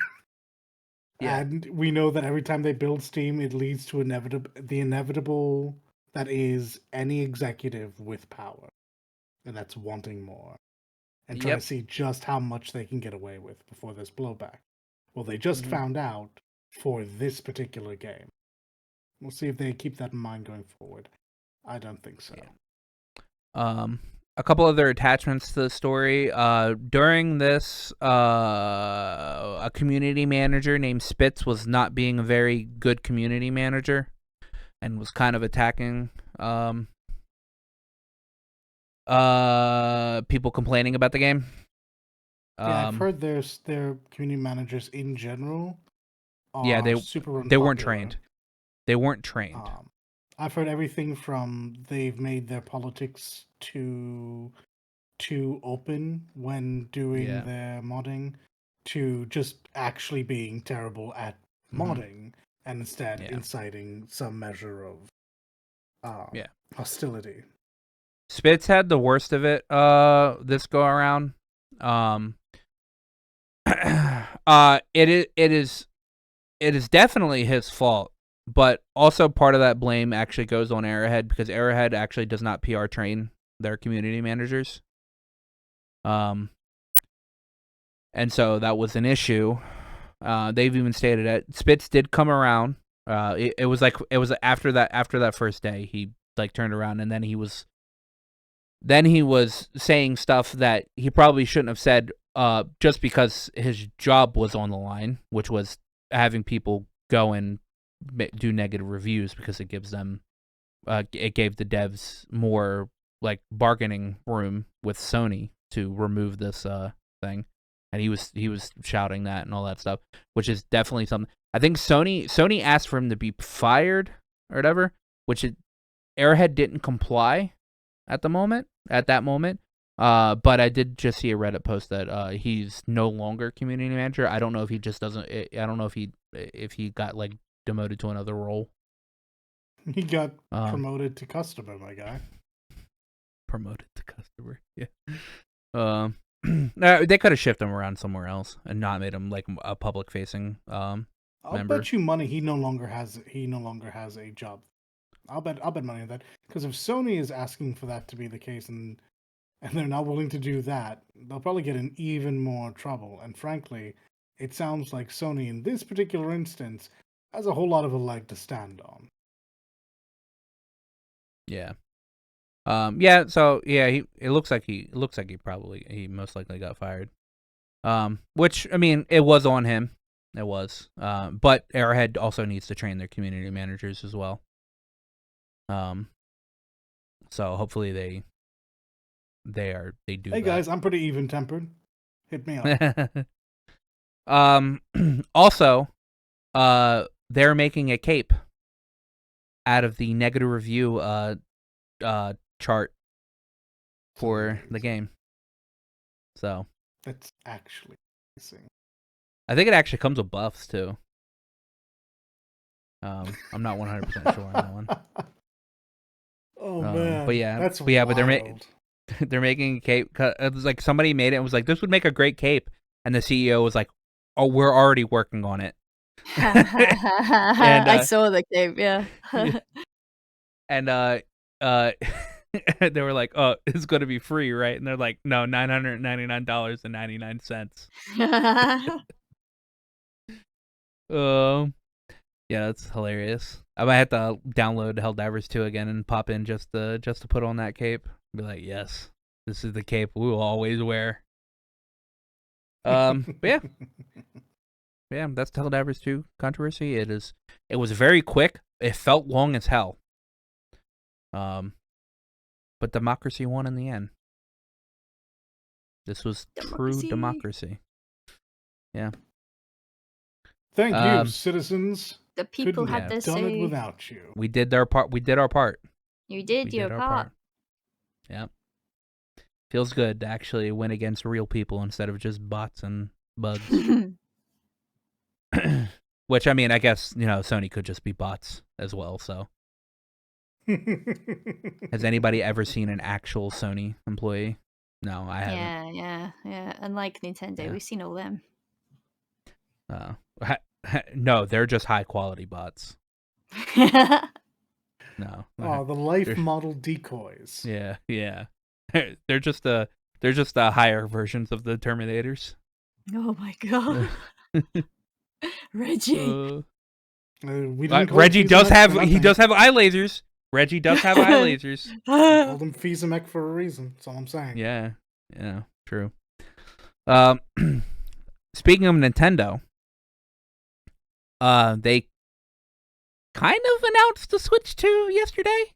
Yeah. And we know that every time they build steam, it leads to the inevitable that is any executive with power. And that's wanting more. And trying to see just how much they can get away with before there's blowback. Well, they just found out for this particular game. We'll see if they keep that in mind going forward. I don't think so. Yeah. A couple other attachments to the story. During this, a community manager named Spitz was not being a very good community manager and was kind of attacking People complaining about the game. Yeah, I've heard their community managers in general Yeah, are super they weren't unpopular. trained. They weren't trained. I've heard everything from they've made their politics too open when doing their modding to just actually being terrible at modding and instead inciting some measure of hostility. Spitz had the worst of it this go around. It is definitely his fault, but also part of that blame actually goes on Arrowhead because Arrowhead actually does not PR train their community managers. And so that was an issue. They've even stated it. Spitz did come around. It was after that first day he like turned around, and then he was saying stuff that he probably shouldn't have said just because his job was on the line, which was having people go and do negative reviews because it gives them it gave the devs more like bargaining room with Sony to remove this thing. And he was shouting that and all that stuff, which is definitely something. I think Sony asked for him to be fired or whatever, which Airhead didn't comply at that moment. But I did just see a Reddit post that he's no longer community manager. I don't know if he just doesn't. I don't know if he got like demoted to another role. He got promoted to customer, my guy. Promoted to customer, yeah. They could have shifted him around somewhere else and not made him like a public facing member. I'll bet you money he no longer has a job. I'll bet money on that, because if Sony is asking for that to be the case and they're not willing to do that, they'll probably get in even more trouble. And frankly, it sounds like Sony in this particular instance has a whole lot of a leg to stand on. Yeah. Yeah, so yeah, it looks like he most likely got fired. Which I mean, it was on him. It was. But Arrowhead also needs to train their community managers as well. So hopefully they do. Hey that. guys, I'm pretty even tempered. Hit me up. Also, they're making a cape out of the negative review chart for the game. So that's actually amazing. I think it actually comes with buffs too. I'm not 100% sure on that one. Oh man, but yeah, that's wild. But they're making a cape. It was like somebody made it and was like, "This would make a great cape," and the CEO was like, "Oh, we're already working on it." And I saw the cape, yeah. And they were like, "Oh, it's going to be free, right?" And they're like, "No, $999.99." Yeah, that's hilarious. I might have to download Helldivers 2 again and pop in just to put on that cape. Be like, yes, this is the cape we will always wear. But yeah, that's Helldivers 2 controversy. It was very quick. It felt long as hell. But democracy won in the end. This was true democracy. Yeah. Thank you, citizens. The people had to done say it without you. We did our part. You did your part. Yeah. Feels good to actually win against real people instead of just bots and bugs. Which, I mean, I guess, Sony could just be bots as well, so. Has anybody ever seen an actual Sony employee? No, I haven't. Yeah. Unlike Nintendo, we've seen all them. No, they're just high quality bots. No. Oh, the life model decoys. Yeah. They're just the higher versions of the Terminators. Oh my god. Reggie. Reggie does have eye lasers. Reggie does have eye lasers. Called him Fizamech for a reason. That's all I'm saying. Yeah, true. Speaking of Nintendo, they kind of announced the Switch 2 yesterday.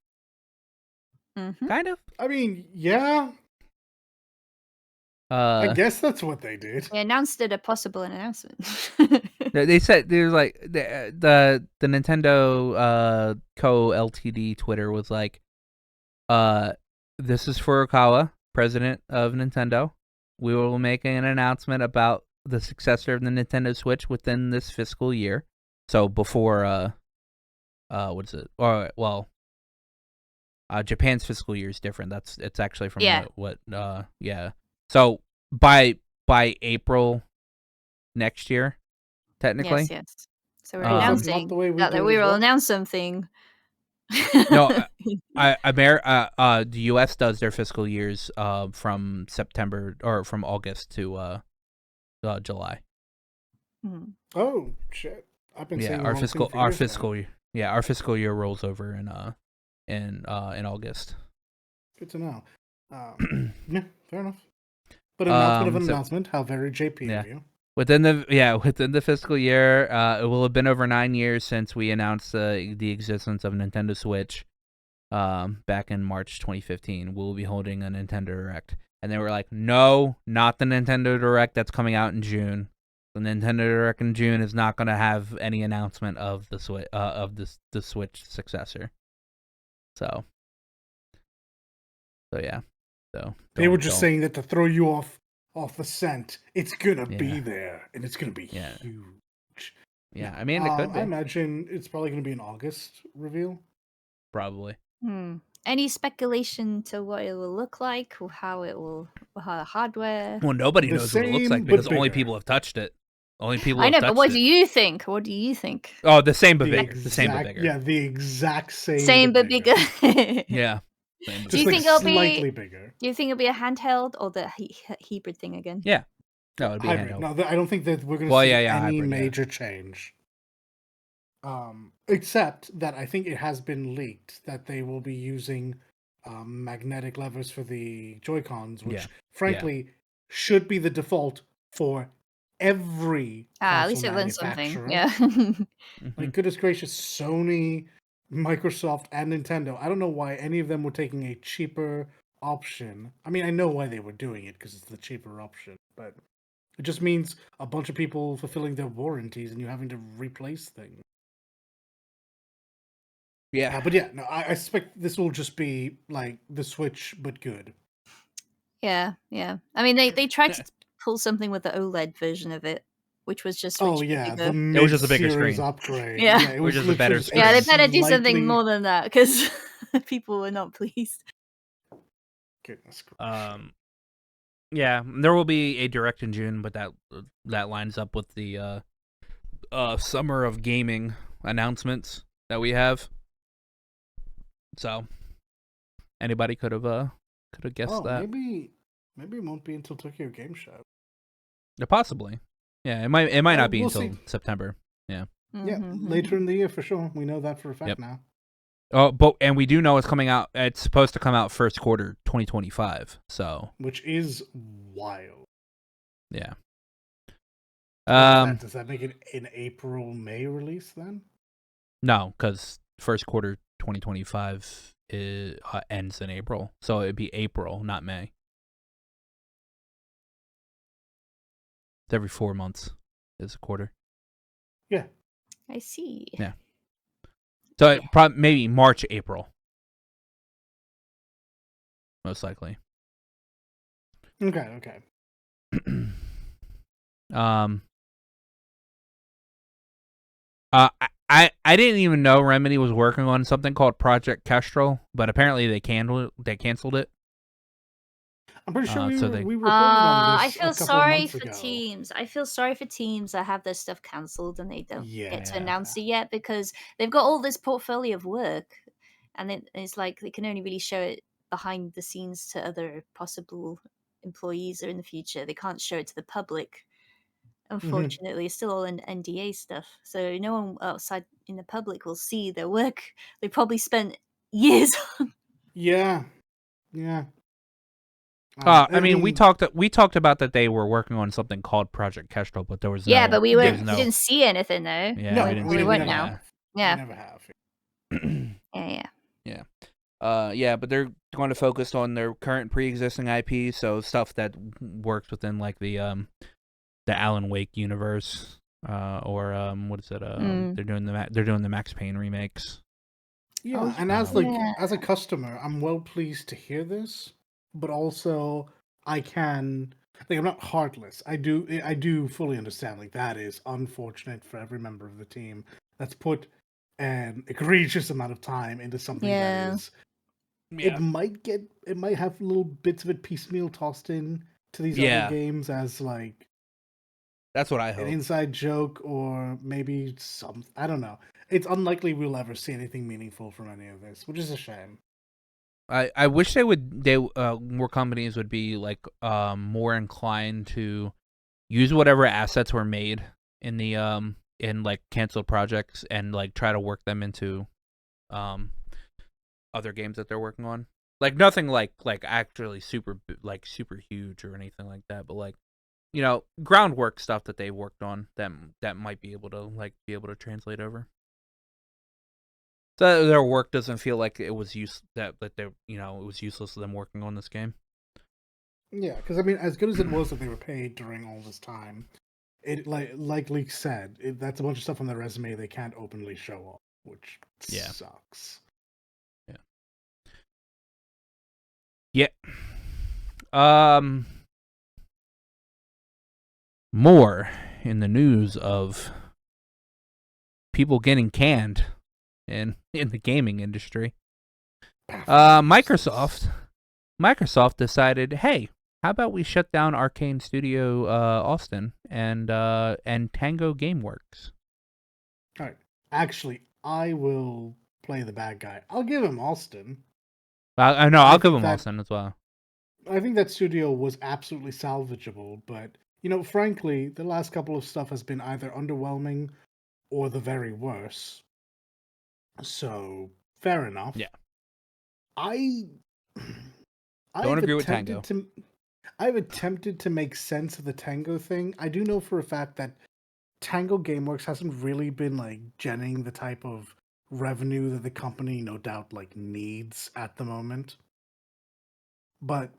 Mm-hmm. Kind of. I mean, yeah. I Uh, guess that's what they did. They announced it a possible announcement. they said there's like the Nintendo Co Ltd Twitter was like, this is Furukawa, president of Nintendo. We will be making an announcement about the successor of the Nintendo Switch within this fiscal year. So before what is it? Or well, Japan's fiscal year is different. It's actually from Yeah. yeah. So by April next year, technically. Yes. So we're Is that not announcing the way we that do it we as will well? announce something. No, the U.S. does their fiscal years from September or from August to July. Hmm. Oh shit! I've been saying the wrong thing for our years now. fiscal year rolls over in August. Good to know. Yeah, fair enough. But announcement of an so- announcement. How very JP Yeah. of you. Within the fiscal year, it will have been over 9 years since we announced the existence of Nintendo Switch. Back in March 2015, we'll be holding a Nintendo Direct, and they were like, "No, not the Nintendo Direct that's coming out in June. The Nintendo Direct in June is not going to have any announcement of the Switch the Switch successor." So yeah, so They were just saying that to throw you off the scent. It's gonna be Yeah. there, and it's gonna be Yeah. huge. Yeah, I mean, it could be I imagine it's probably gonna be an August reveal. probably. Any speculation to what it will look like, or how the hardware? Well, nobody The knows what it looks like same, but because only bigger. people have touched it. Only people I have know, touched but what it. do you think? What do you think? Oh, the same but The bigger. The same but exact- bigger. Yeah, the exact same. Same but bigger. Yeah. Same but Do you Just bigger. think it'll be- slightly bigger? Do you think it'll be a handheld or the hybrid thing again? Yeah. No, it'd be Hybrid. handheld. No, I don't think that we're gonna Well, see yeah, any hybrid, yeah. major change. Except that I think it has been leaked that they will be using magnetic levers for the Joy-Cons, which Yeah. frankly should be the default for every At console least it learned something. manufacturer. Yeah. Mhm. Like, goodness gracious, Sony, Microsoft, and Nintendo. I don't know why any of them were taking a cheaper option. I mean, I know why they were doing it because it's the cheaper option, but it just means a bunch of people fulfilling their warranties and you having to replace things. Yeah. But yeah, no, I suspect this will just be like the Switch, but good. Yeah. I mean, they tried to pull something with the OLED version of it, which was just Oh switched yeah, bigger. the It was just a bigger mid-series screen. upgrade. Yeah. it was just a better literally Yeah, they screen. better do something slightly- more than that because people were not pleased. Goodness gracious. Yeah, there will be a direct in June, but that lines up with the summer of gaming announcements that we have. So anybody could have guessed that. Maybe it won't be until Tokyo Game Show. Possibly. Yeah, it might not be we'll until see. September. Yeah, Mhm. later in the year for sure. We know that for a fact Yep. now. Oh, and we do know it's coming out. It's supposed to come out first quarter 2025. So Which is wild. yeah. Does that make it an April-May release then? No, because first quarter 2025 ends in April, so it'd be April, not May. It's every 4 months is a quarter. Yeah. I see. Yeah. So maybe March, April, most likely. Okay. I didn't even know Remedy was working on something called Project Kestrel, but apparently they canceled it. I'm pretty sure so we reported on I this a feel couple sorry months for ago. teams. I feel sorry for teams that have their stuff cancelled and they don't get to Yeah. announce it yet because they've got all this portfolio of work, and it's like they can only really show it behind the scenes to other possible employees or in the future. They can't show it to the public. Unfortunately, it's still all in NDA stuff, so no one outside in the public will see their work. They probably spent years on. Yeah. I mean, we talked about that they were working on something called Project Kestrel, but there was no. Yeah, but we there's we didn't see anything though. Yeah, No, we didn't we see won't anything. now. Yeah. We never have. Yeah. Yeah, but they're going to focus on their current pre-existing IP, so stuff that works within like the Alan Wake universe, or what is it? They're doing the Max Payne remakes. Yeah, and as a customer, I'm well pleased to hear this, but also I can I'm not heartless. I do fully understand like that is unfortunate for every member of the team that's put an egregious amount of time into something that is it might have little bits of it piecemeal tossed in to these other games as like that's what I an hope. inside joke or maybe some I don't know. It's unlikely we'll ever see anything meaningful from any of this, which is a shame. I wish more companies would be like more inclined to use whatever assets were made in the in like canceled projects and like try to work them into other games that they're working on. Like nothing like actually super huge or anything like that, but like groundwork stuff that they worked on that might be able to translate over. So their work doesn't feel like it was that they it was useless to them working on this game. Yeah, because I mean, as good as it was that they were paid during all this time, it like Leek said, that's a bunch of stuff on their resume they can't openly show off, which sucks. Yeah. More in the news of people getting canned in the gaming industry. Microsoft decided, hey, how about we shut down Arcane Studio Austin and Tango Gameworks? All right. Actually, I will play the bad guy. I'll give him Austin. I know. I'll give him Austin as well. I think that studio was absolutely salvageable, but frankly, the last couple of stuff has been either underwhelming or the very worst. So fair enough. Yeah. I don't agree with Tango. I've attempted to make sense of the Tango thing. I do know for a fact that Tango Gameworks hasn't really been like generating the type of revenue that the company no doubt like needs at the moment. But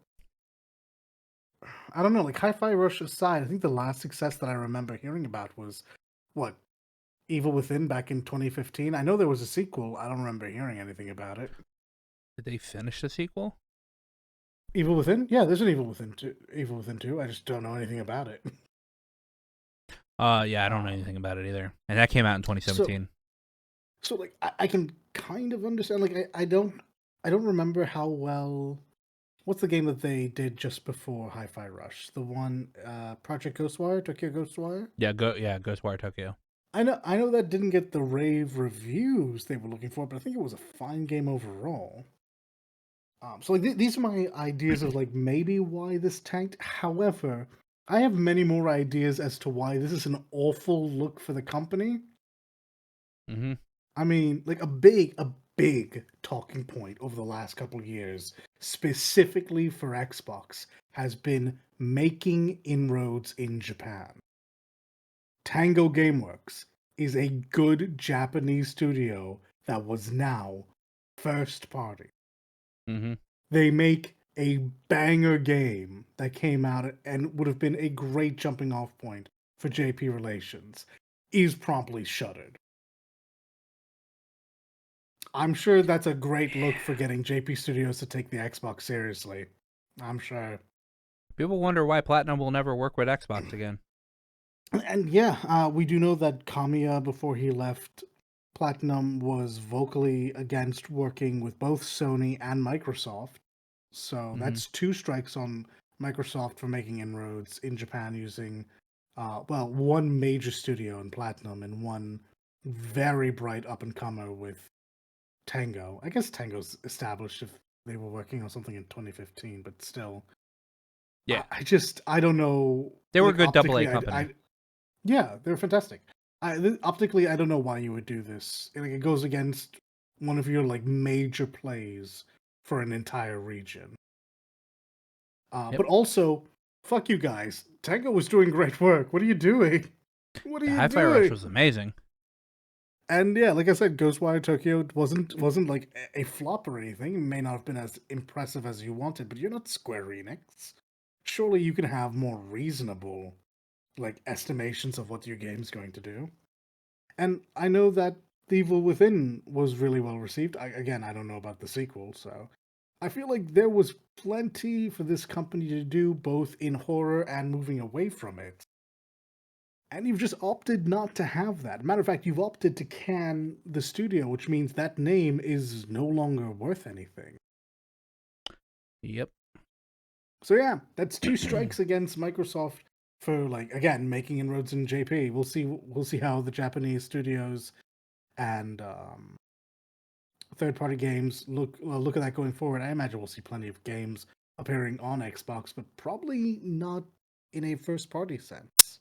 I don't know, like Hi-Fi Rush aside, I think the last success that I remember hearing about was what? Evil Within back in 2015. I know there was a sequel. I don't remember hearing anything about it. Did they finish the sequel? Evil Within? Yeah, there's an Evil Within 2. Evil Within 2. I just don't know anything about it. Yeah, I don't know anything about it either. And that came out in 2017. So like I can kind of understand. Like I don't remember how well. What's the game that they did just before Hi-Fi Rush? The one Project Ghostwire, Tokyo Ghostwire. Yeah, Ghostwire Tokyo. I know that didn't get the rave reviews they were looking for, but I think it was a fine game overall. So like these are my ideas of like maybe why this tanked. However, I have many more ideas as to why this is an awful look for the company. Mm-hmm. I mean, like a big talking point over the last couple of years, specifically for Xbox, has been making inroads in Japan. Tango Gameworks is a good Japanese studio that was now first party. Mm-hmm. They make a banger game that came out and would have been a great jumping off point for JP Relations, is promptly shuttered. I'm sure that's a great look for getting JP Studios to take the Xbox seriously. I'm sure. People wonder why Platinum will never work with Xbox again. And yeah, we do know that Kamiya, before he left Platinum, was vocally against working with both Sony and Microsoft. So that's 2 strikes on Microsoft for making inroads in Japan using, one major studio in Platinum and one very bright up-and-comer with Tango. I guess Tango's established if they were working on something in 2015, but still. Yeah. I don't know. They were a good AA company. Yeah, they're fantastic. Optically, I don't know why you would do this. Like, it goes against one of your like major plays for an entire region. But also, fuck you guys. Tango was doing great work. What are you doing? What are you doing? Hi-Fi Rush was amazing. And yeah, like I said, Ghostwire Tokyo wasn't like a flop or anything. It may not have been as impressive as you wanted, but you're not Square Enix. Surely you can have more reasonable like estimations of what your game's going to do. And I know that The Evil Within was really well received. Again, I don't know about the sequel, so I feel like there was plenty for this company to do, both in horror and moving away from it. And you've just opted not to have that. Matter of fact, you've opted to can the studio, which means that name is no longer worth anything. Yep. So yeah, that's 2 strikes against Microsoft for like again making inroads in JP. We'll see how the Japanese studios and third-party games look at that going forward. I imagine we'll see plenty of games appearing on Xbox, but probably not in a first-party sense.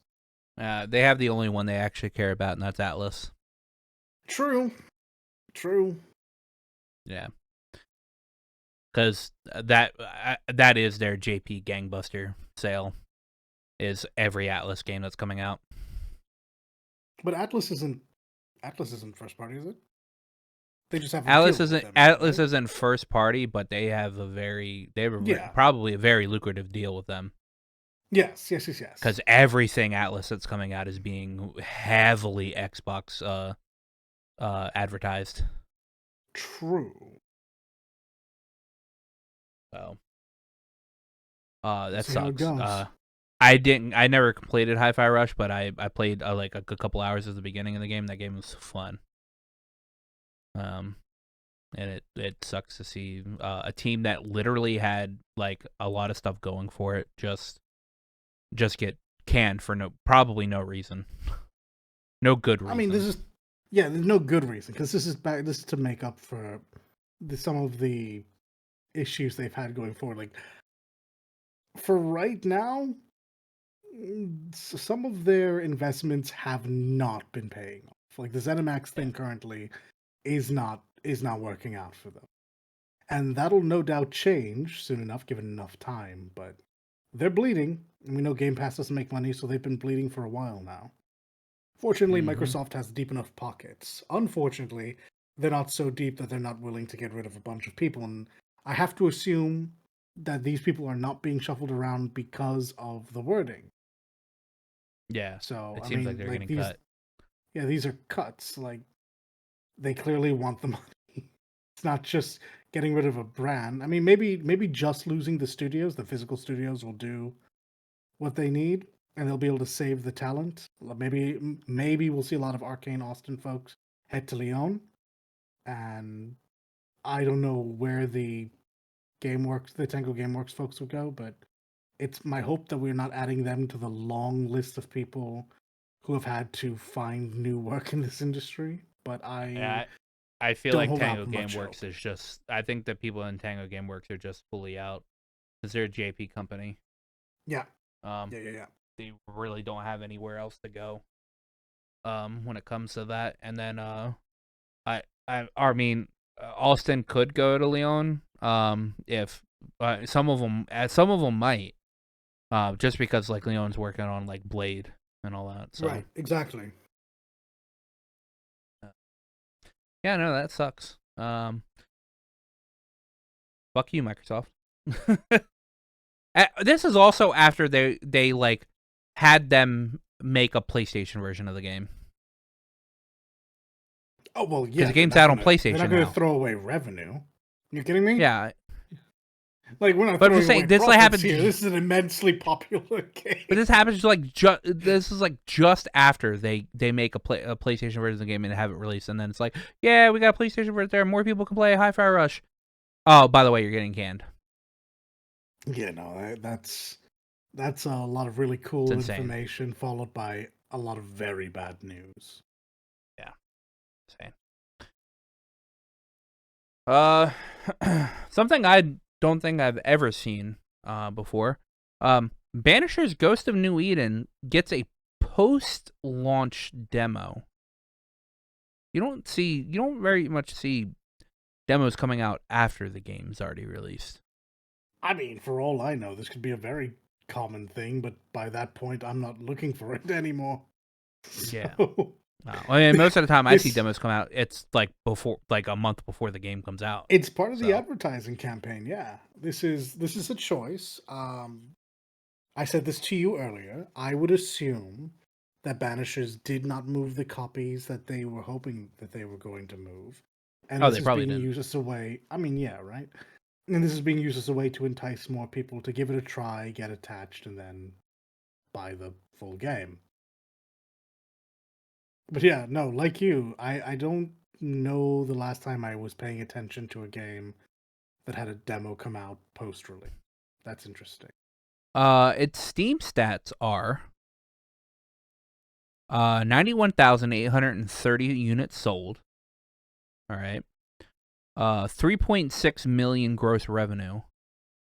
They have the only one they actually care about, and that's Atlas. True. Yeah. Because that is their JP gangbuster sale, is every Atlas game that's coming out. But Atlas isn't first party, is it? They just have Atlas right? isn't first party, but they have probably a very lucrative deal with them. Yes. Because everything Atlas that's coming out is being heavily Xbox advertised. True. So, that See how it sucks. goes. I never completed Hi-Fi Rush, but I played like a couple hours at the beginning of the game. That game was fun. And it sucks to see a team that literally had like a lot of stuff going for it just get canned for probably no reason. No good reason. I mean, there's no good reason, because this is to make up for some of the issues they've had going forward. Like, for right now, some of their investments have not been paying off. Like the ZeniMax thing currently is not working out for them. And that'll no doubt change soon enough, given enough time, but they're bleeding. And we know Game Pass doesn't make money, so they've been bleeding for a while now. Fortunately, Microsoft has deep enough pockets. Unfortunately, they're not so deep that they're not willing to get rid of a bunch of people. And I have to assume that these people are not being shuffled around because of the wording. Yeah. So it seems like they're getting cut. Yeah, these are cuts. Like, they clearly want the money. It's not just getting rid of a brand. I mean, maybe just losing the studios, the physical studios, will do what they need, and they'll be able to save the talent. Maybe we'll see a lot of Arcane Austin folks head to Lyon, and I don't know where the Tango GameWorks folks would go, but it's my hope that we're not adding them to the long list of people who have had to find new work in this industry. But I feel like Tango GameWorks is just... I think that people in Tango GameWorks are just fully out, because they're a JP company. Yeah. Yeah. They really don't have anywhere else to go when it comes to that. And then I mean, Austin could go to Lyon if some of them might, just because like Lyon's working on like Blade and all that. So. Right, exactly. Yeah, no, that sucks. Fuck you, Microsoft. This is also after they like had them make a PlayStation version of the game. Oh well, yeah. Because the game's out on PlayStation. They're not going to throw away revenue. You kidding me? Yeah. Like, we're not throwing away this like happens here. This is an immensely popular game. But this happens like this is like just after they make a PlayStation version of the game and have it released, and then it's like, yeah, we got a PlayStation version there. More people can play Hi-Fi Rush. Oh, by the way, you're getting canned. Yeah, no, that's a lot of really cool information followed by a lot of very bad news. Yeah, insane. Something I don't think I've ever seen before. Banisher's Ghost of New Eden gets a post-launch demo. You don't very much see demos coming out after the game's already released. I mean, for all I know, this could be a very common thing, but by that point, I'm not looking for it anymore. Yeah. I mean, most of the time I see This- demos come out, it's like a month before the game comes out. It's part of the So. advertising campaign. Yeah, this is a choice. I said this to you earlier. I would assume that Banishers did not move the copies that they were hoping that they were going to move, and Oh, this they is probably being didn't. used as a way. I mean, yeah, right. And this is being used as a way to entice more people to give it a try, get attached, and then buy the full game. But yeah, no, like you, I don't know the last time I was paying attention to a game that had a demo come out post release. That's interesting. Its Steam stats are 91,830 units sold. All right. 3.6 million gross revenue.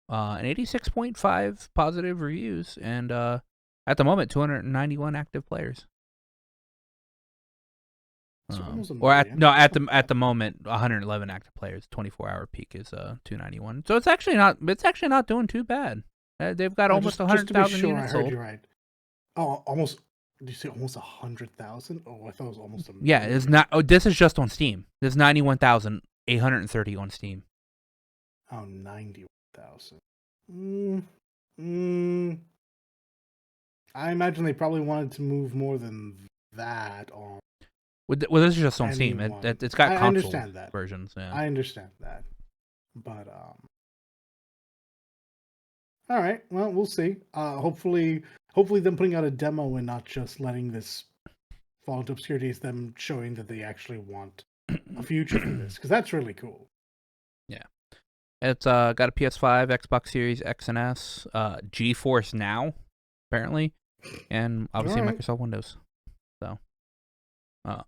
And 86.5 positive reviews, and at the moment 291 active players. Almost a Or million. at the moment 111 active players. 24-hour peak is 291. So it's actually not doing too bad. They've got almost 100,000 units I heard sold. you right. Oh, almost. Did you say almost 100,000? Oh, I thought it was almost a million. Yeah, it's not. Oh, this is just on Steam. There's 91,830 on Steam. Oh, 91,000. I imagine they probably wanted to move more than that on. Well, this is just on Steam. It's got console understand that. versions. Yeah. I understand that, but all right. Well, we'll see. Hopefully, them putting out a demo and not just letting this fall into obscurity is them showing that they actually want a future for this, because that's really cool. Yeah. It's got a PS5, Xbox Series X and S, GeForce Now, apparently, and obviously Microsoft Windows. So, a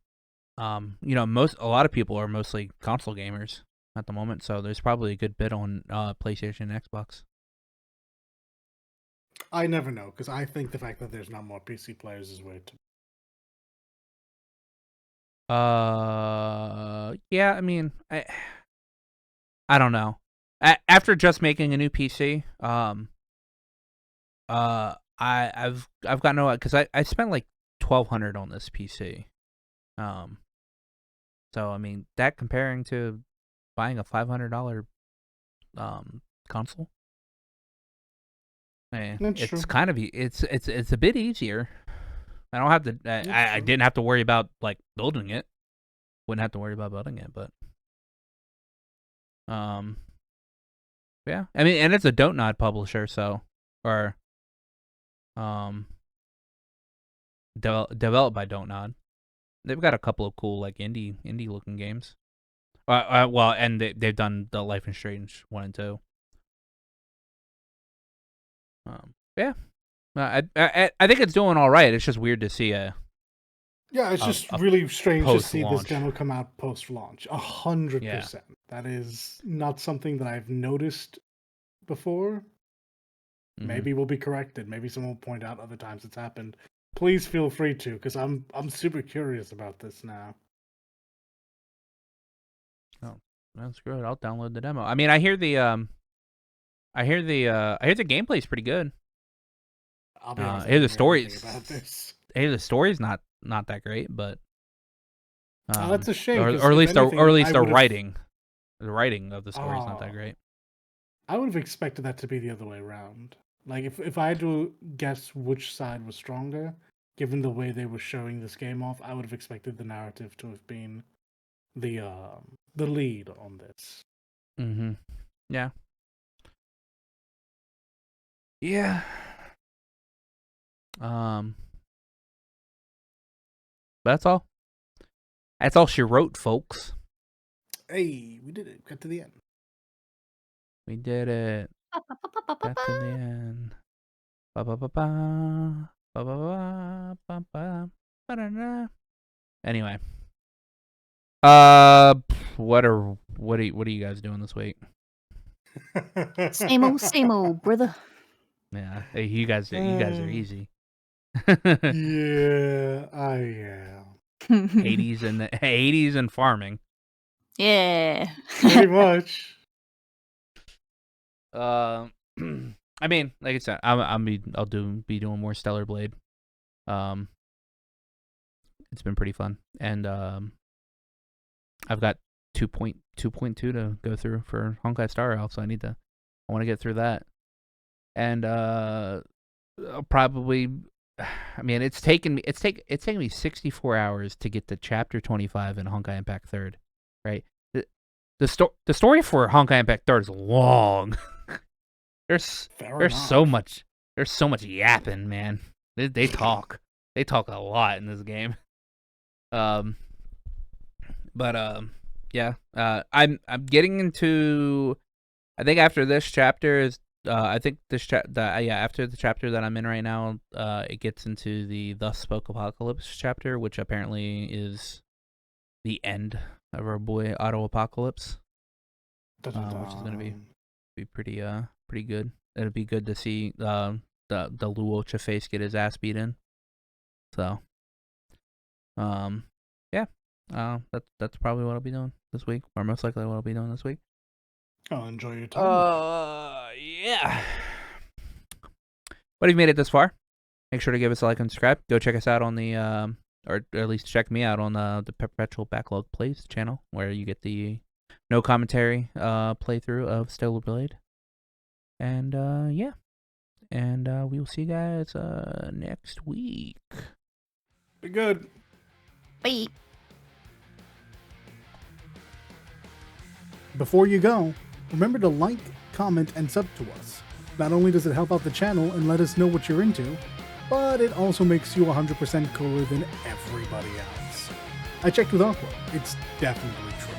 lot of people are mostly console gamers at the moment, so there's probably a good bit on PlayStation and Xbox. I never know, because I think the fact that there's not more PC players is weird. Yeah, I mean, I don't know. After just making a new PC, I've got no, because I spent like $1,200 on this PC. So I mean, that comparing to buying a $500 console, it's true. kind of it's a bit easier. I don't have to. I didn't have to worry about like building it. Wouldn't have to worry about building it, but yeah. I mean, and it's a Don't Nod publisher, so developed by Don't Nod. They've got a couple of cool like indie looking games. Well, and they've done the Life is Strange 1 and 2. Yeah. I think it's doing all right. It's just weird to see it's just really strange to see this demo come out post-launch. 100%. That is not something that I've noticed before. Mm-hmm. Maybe we'll be corrected. Maybe someone will point out other times it's happened. Please feel free to, because I'm super curious about this now. Oh, that's good. I'll download the demo. I mean, I hear the gameplay's pretty good. I'll be honest, I hear the stories. About this. I hear the story's not that great, but that's a shame. Or at least the writing of the story is not that great. I would have expected that to be the other way around. Like if I had to guess which side was stronger, given the way they were showing this game off, I would have expected the narrative to have been the lead on this. Mm-hmm. Yeah. Yeah. That's all. That's all she wrote, folks. Hey, we did it. Got to the end. We did it. Got to the end. Anyway. What are you guys doing this week? Same old, brother. Yeah, hey, you guys are easy. Yeah, I am. Hades and farming. Yeah, pretty much. I mean, like I said, I'll be doing more Stellar Blade. it's been pretty fun, and I've got 2.2 to go through for Honkai Star Rail, so I want to get through that, and I'll probably. I mean, it's taken me 64 hours to get to chapter 25 in Honkai Impact Third, right? The story for Honkai Impact Third is long. there's so much yapping, man. They talk a lot in this game. Yeah. I'm getting into. I think after this chapter is. After the chapter that I'm in right now, it gets into the Thus Spoke Apocalypse chapter, which apparently is the end of our boy Auto Apocalypse, which is gonna be pretty good. It'll be good to see the Luocha face get his ass beat in. So, that's probably what I'll be doing this week, or most likely what I'll be doing this week. Oh, enjoy your time. Yeah. But if you made it this far, make sure to give us a like and subscribe. Go check us out on the, or at least check me out on the Perpetual Backlog Plays channel, where you get the no commentary playthrough of Stellar Blade. And yeah, and we will see you guys next week. Be good. Bye. Before you go, remember to like, comment, and sub to us. Not only does it help out the channel and let us know what you're into, but it also makes you 100% cooler than everybody else. I checked with Aqua. It's definitely true.